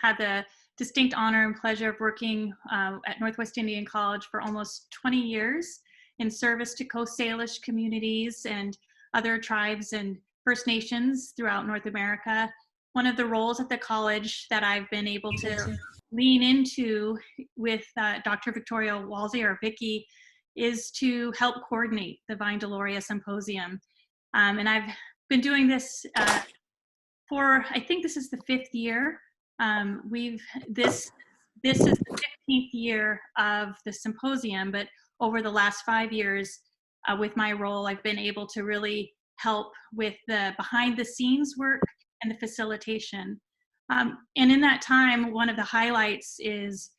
had the distinct honor and pleasure of working at Northwest Indian College for almost 20 years in service to Coast Salish communities and other tribes and First Nations throughout North America. One of the roles at the college that I've been able to lean into with Dr. Victoria Walsey, or Vicki, is to help coordinate the Vine Deloria Symposium. And I've been doing this for, I think this is the 5th year. This is the 15th year of the symposium, but over the last 5 years, with my role, I've been able to really help with the behind the scenes work and the facilitation. And in that time, one of the highlights is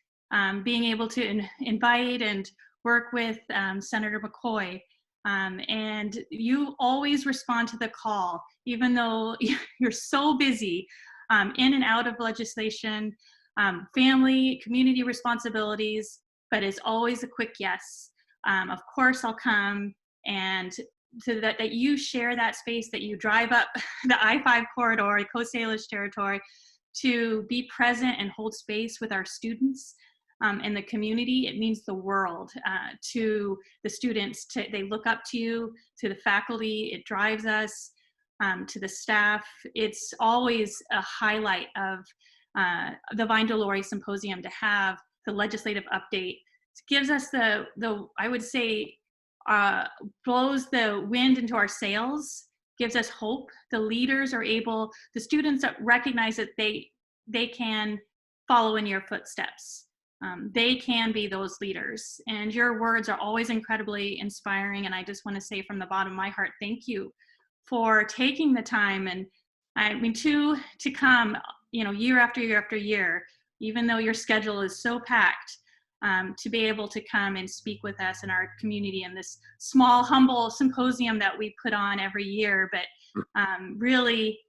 being able to invite and work with Senator McCoy. And you always respond to the call, even though you're so busy in and out of legislation, family, community responsibilities, but it's always a quick yes. Of course I'll come, and so that you share that space, that you drive up the I-5 corridor, Coast Salish territory, to be present and hold space with our students and the community. It means the world to the students. They look up to you, to the faculty. It drives us, to the staff. It's always a highlight of the Vine Deloria Symposium to have the legislative update. It gives us the I would say, blows the wind into our sails, gives us hope. The leaders are able, the students recognize that they can follow in your footsteps. They can be those leaders, and your words are always incredibly inspiring. And I just want to say from the bottom of my heart, thank you for taking the time. And I mean, to come, year after year after year, even though your schedule is so packed, to be able to come and speak with us in our community in this small, humble symposium that we put on every year. But really,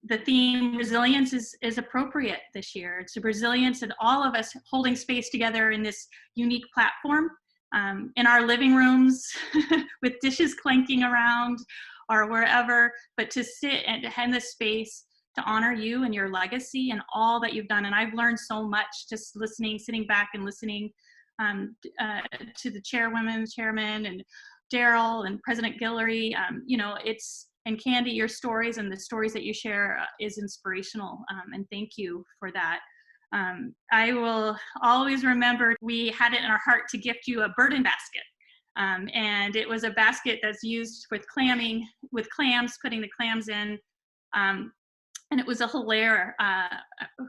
the theme resilience is appropriate this year. It's a resilience and all of us holding space together in this unique platform in our living rooms with dishes clanking around or wherever, but to sit and have this space to honor you and your legacy and all that you've done. And I've learned so much just listening, sitting back and listening to the chairwomen, chairman, and Daryl and President Guillory. You know, and Candy, your stories and the stories that you share is inspirational. And thank you for that. I will always remember we had it in our heart to gift you a burden basket. And it was a basket that's used with clamming, with clams, putting the clams in. And it was a Hilaire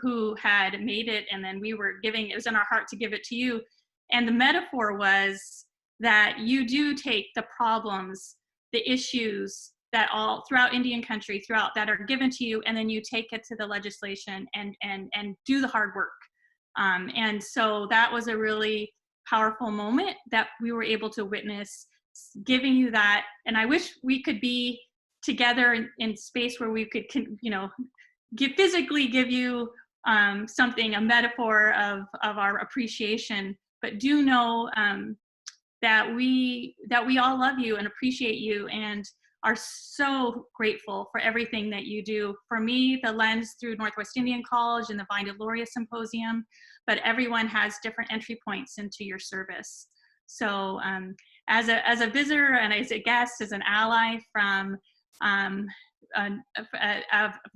who had made it, and then we were giving, it was in our heart to give it to you. And the metaphor was that you do take the problems, the issues that all throughout Indian country, throughout that are given to you, and then you take it to the legislation and do the hard work. And so that was a really powerful moment that we were able to witness, giving you that. And I wish we could be together in space where we could, you know, physically give you something, a metaphor of our appreciation. But do know that we all love you and appreciate you and are so grateful for everything that you do. For me, the lens through Northwest Indian College and the Vine Deloria Symposium, but everyone has different entry points into your service. So as a visitor and as a guest, as an ally from the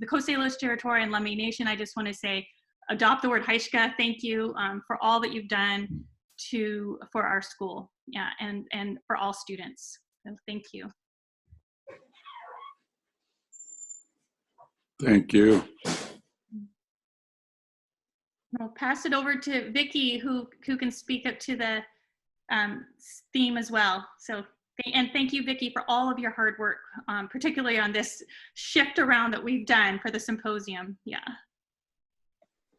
Coast Salish Territory and Lummi Nation, I just want to say, adopt the word Haishka. Thank you for all that you've done for our school, yeah, and for all students. So thank you. Thank you. I'll pass it over to Vicki, who can speak up to the theme as well. So, and thank you, Vicki, for all of your hard work, particularly on this shift around that we've done for the symposium. Yeah.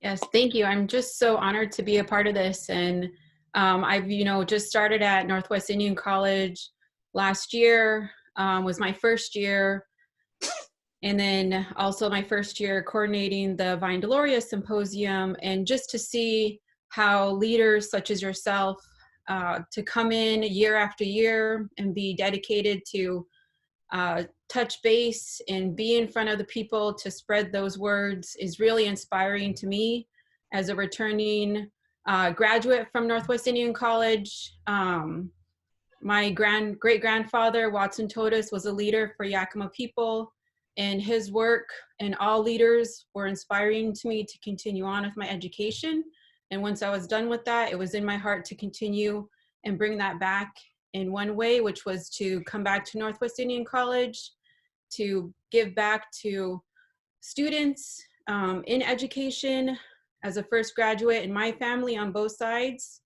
Yes, thank you. I'm just so honored to be a part of this. And I've, just started at Northwest Indian College last year, was my first year. And then also my first year coordinating the Vine Deloria Symposium, and just to see how leaders such as yourself to come in year after year and be dedicated to touch base and be in front of the people to spread those words is really inspiring to me as a returning graduate from Northwest Indian College. My great-grandfather, Watson Totus, was a leader for Yakima people, and his work and all leaders were inspiring to me to continue on with my education. And once I was done with that, it was in my heart to continue and bring that back in one way, which was to come back to Northwest Indian College, to give back to students in education as a first graduate in my family on both sides,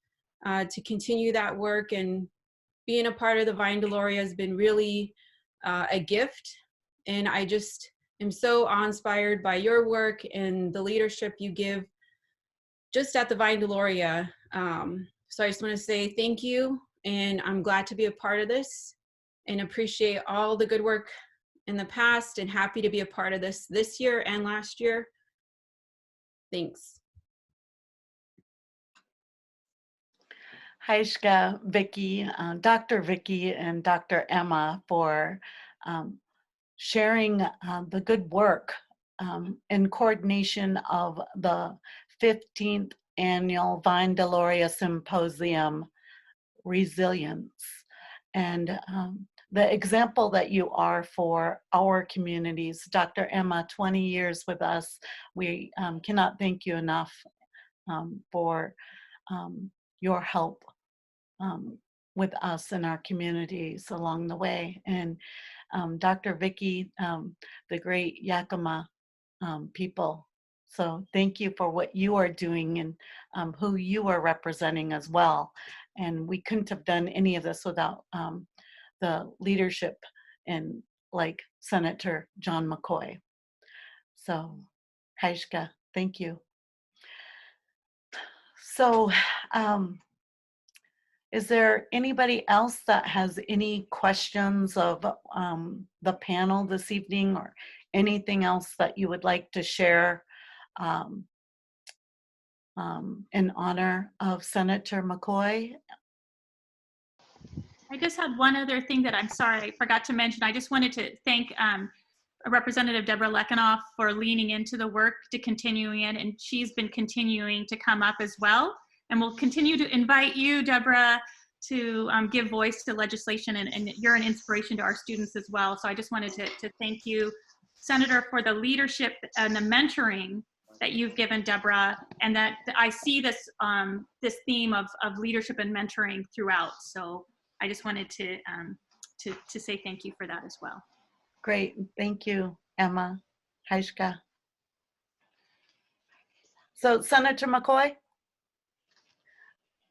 to continue that work. And being a part of the Vine Deloria has been really a gift. And I just am so awe-inspired by your work and the leadership you give just at the Vine Deloria. So I just want to say thank you, and I'm glad to be a part of this and appreciate all the good work in the past, and happy to be a part of this year and last year. Thanks. Haishka, Vicki, Dr. Vicki and Dr. Emma for sharing the good work in coordination of the 15th Annual Vine Deloria Symposium, Resilience. And the example that you are for our communities. Dr. Emma, 20 years with us. We cannot thank you enough for your help with us and our communities along the way. And Dr. Vicki, the great Yakima people. So thank you for what you are doing and who you are representing as well. And we couldn't have done any of this without the leadership and like Senator John McCoy. So Haishka, thank you. So Is there anybody else that has any questions of the panel this evening, or anything else that you would like to share in honor of Senator McCoy? I just had one other thing that I'm sorry I forgot to mention. I just wanted to thank Representative Deborah Lekanoff for leaning into the work to continuing it, and she's been continuing to come up as well. And we'll continue to invite you, Deborah, to give voice to legislation, and you're an inspiration to our students as well. So I just wanted to thank you, Senator, for the leadership and the mentoring that you've given Deborah, and that I see this this theme of leadership and mentoring throughout. So I just wanted to say thank you for that as well. Great, thank you, Emma. Haishka. So Senator McCoy,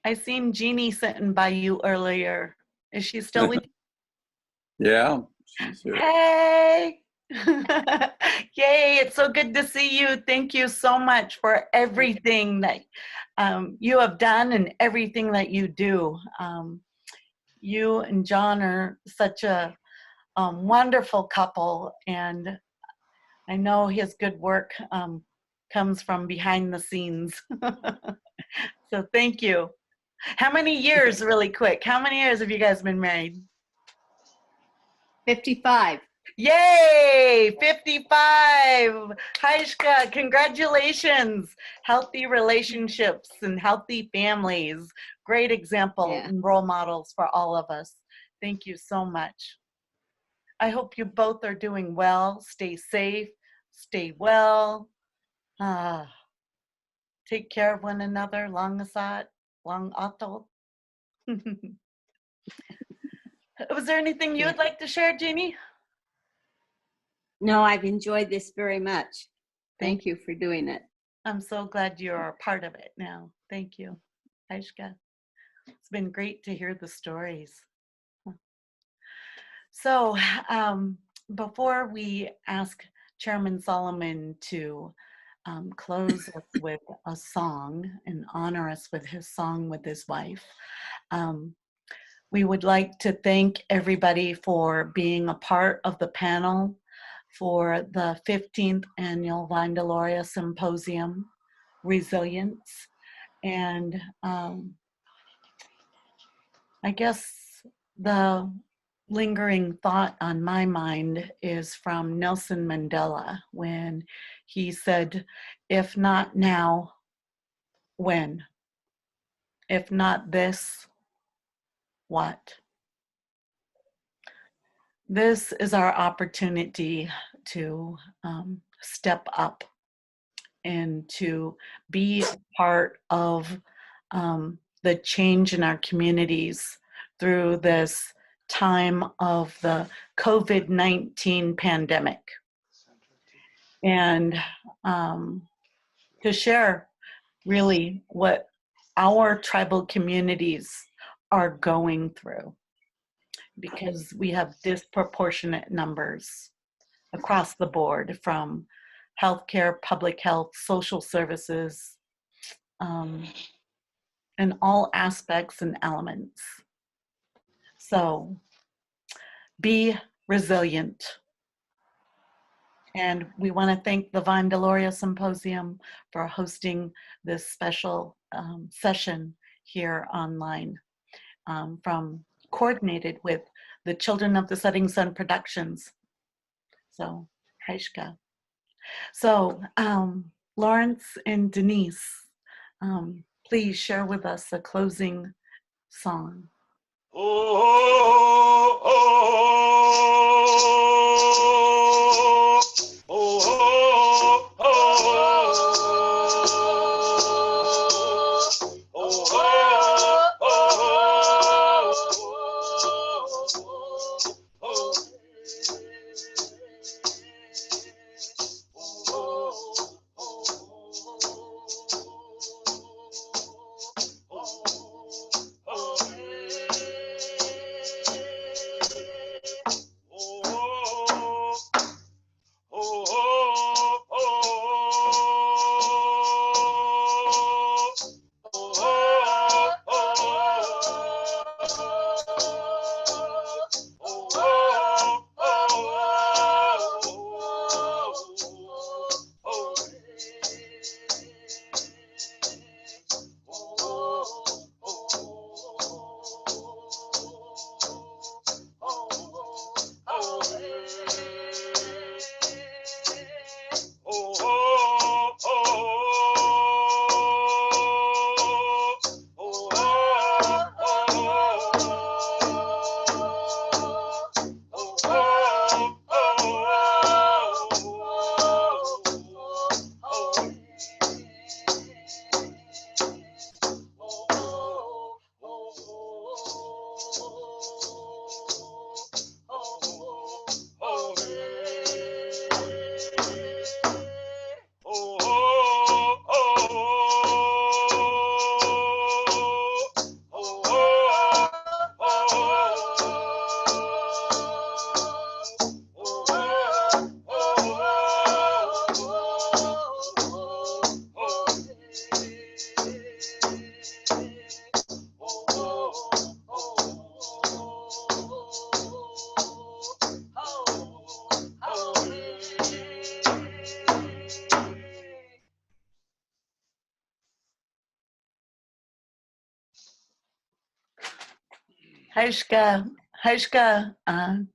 I seen Jeannie sitting by you earlier. Is she still with you? Yeah, she's here. Hey! Yay, it's so good to see you. Thank you so much for everything that you have done and everything that you do. You and John are such a wonderful couple, and I know his good work comes from behind the scenes. So thank you. How many years, really quick, how many years have you guys been married? 55. Yay, 55. Haishka, congratulations. Healthy relationships and healthy families. Great example and role models for all of us. Thank you so much. I hope you both are doing well. Stay safe, stay well. Take care of one another. Long asat, long atol. Was there anything you would like to share, Jeannie? No, I've enjoyed this very much. Thank you for doing it. I'm so glad you're a part of it now. Thank you, Aishka. It's been great to hear the stories. So before we ask Chairman Solomon to close us with a song and honor us with his song with his wife, we would like to thank everybody for being a part of the panel for the 15th Annual Vine Deloria Symposium, Resilience. And I guess the lingering thought on my mind is from Nelson Mandela, when he said, if not now, when? If not this, what? This is our opportunity to step up and to be part of the change in our communities through this time of the COVID-19 pandemic. And to share really what our tribal communities are going through, because we have disproportionate numbers across the board, from healthcare, public health, social services, in all aspects and elements. So be resilient. And we want to thank the Vine Deloria Symposium for hosting this special session here online, coordinated with the Children of the Setting Sun Productions. So, Haishka. So, Lawrence and Denise, please share with us a closing song. Haishka,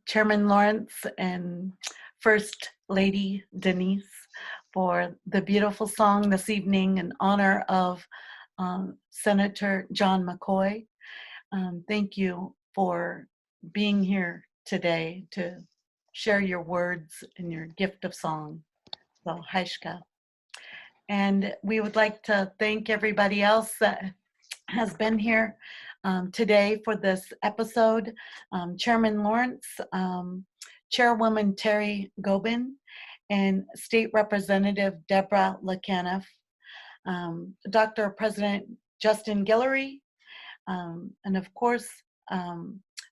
Chairman Lawrence, and First Lady Denise for the beautiful song this evening in honor of Senator John McCoy. Thank you for being here today to share your words and your gift of song. So, Haishka. And we would like to thank everybody else that has been here today for this episode. Chairman Lawrence, Chairwoman Terry Gobin, and State Representative Deborah LaCaniff, Dr. President Justin Guillory, and of course,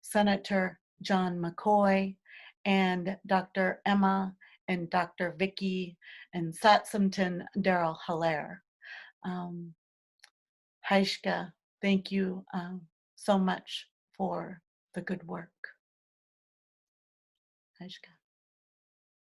Senator John McCoy, and Dr. Emma, and Dr. Vicky, and Satsumton Daryl Hilaire. Haishka, thank you so much for the good work. Haishka.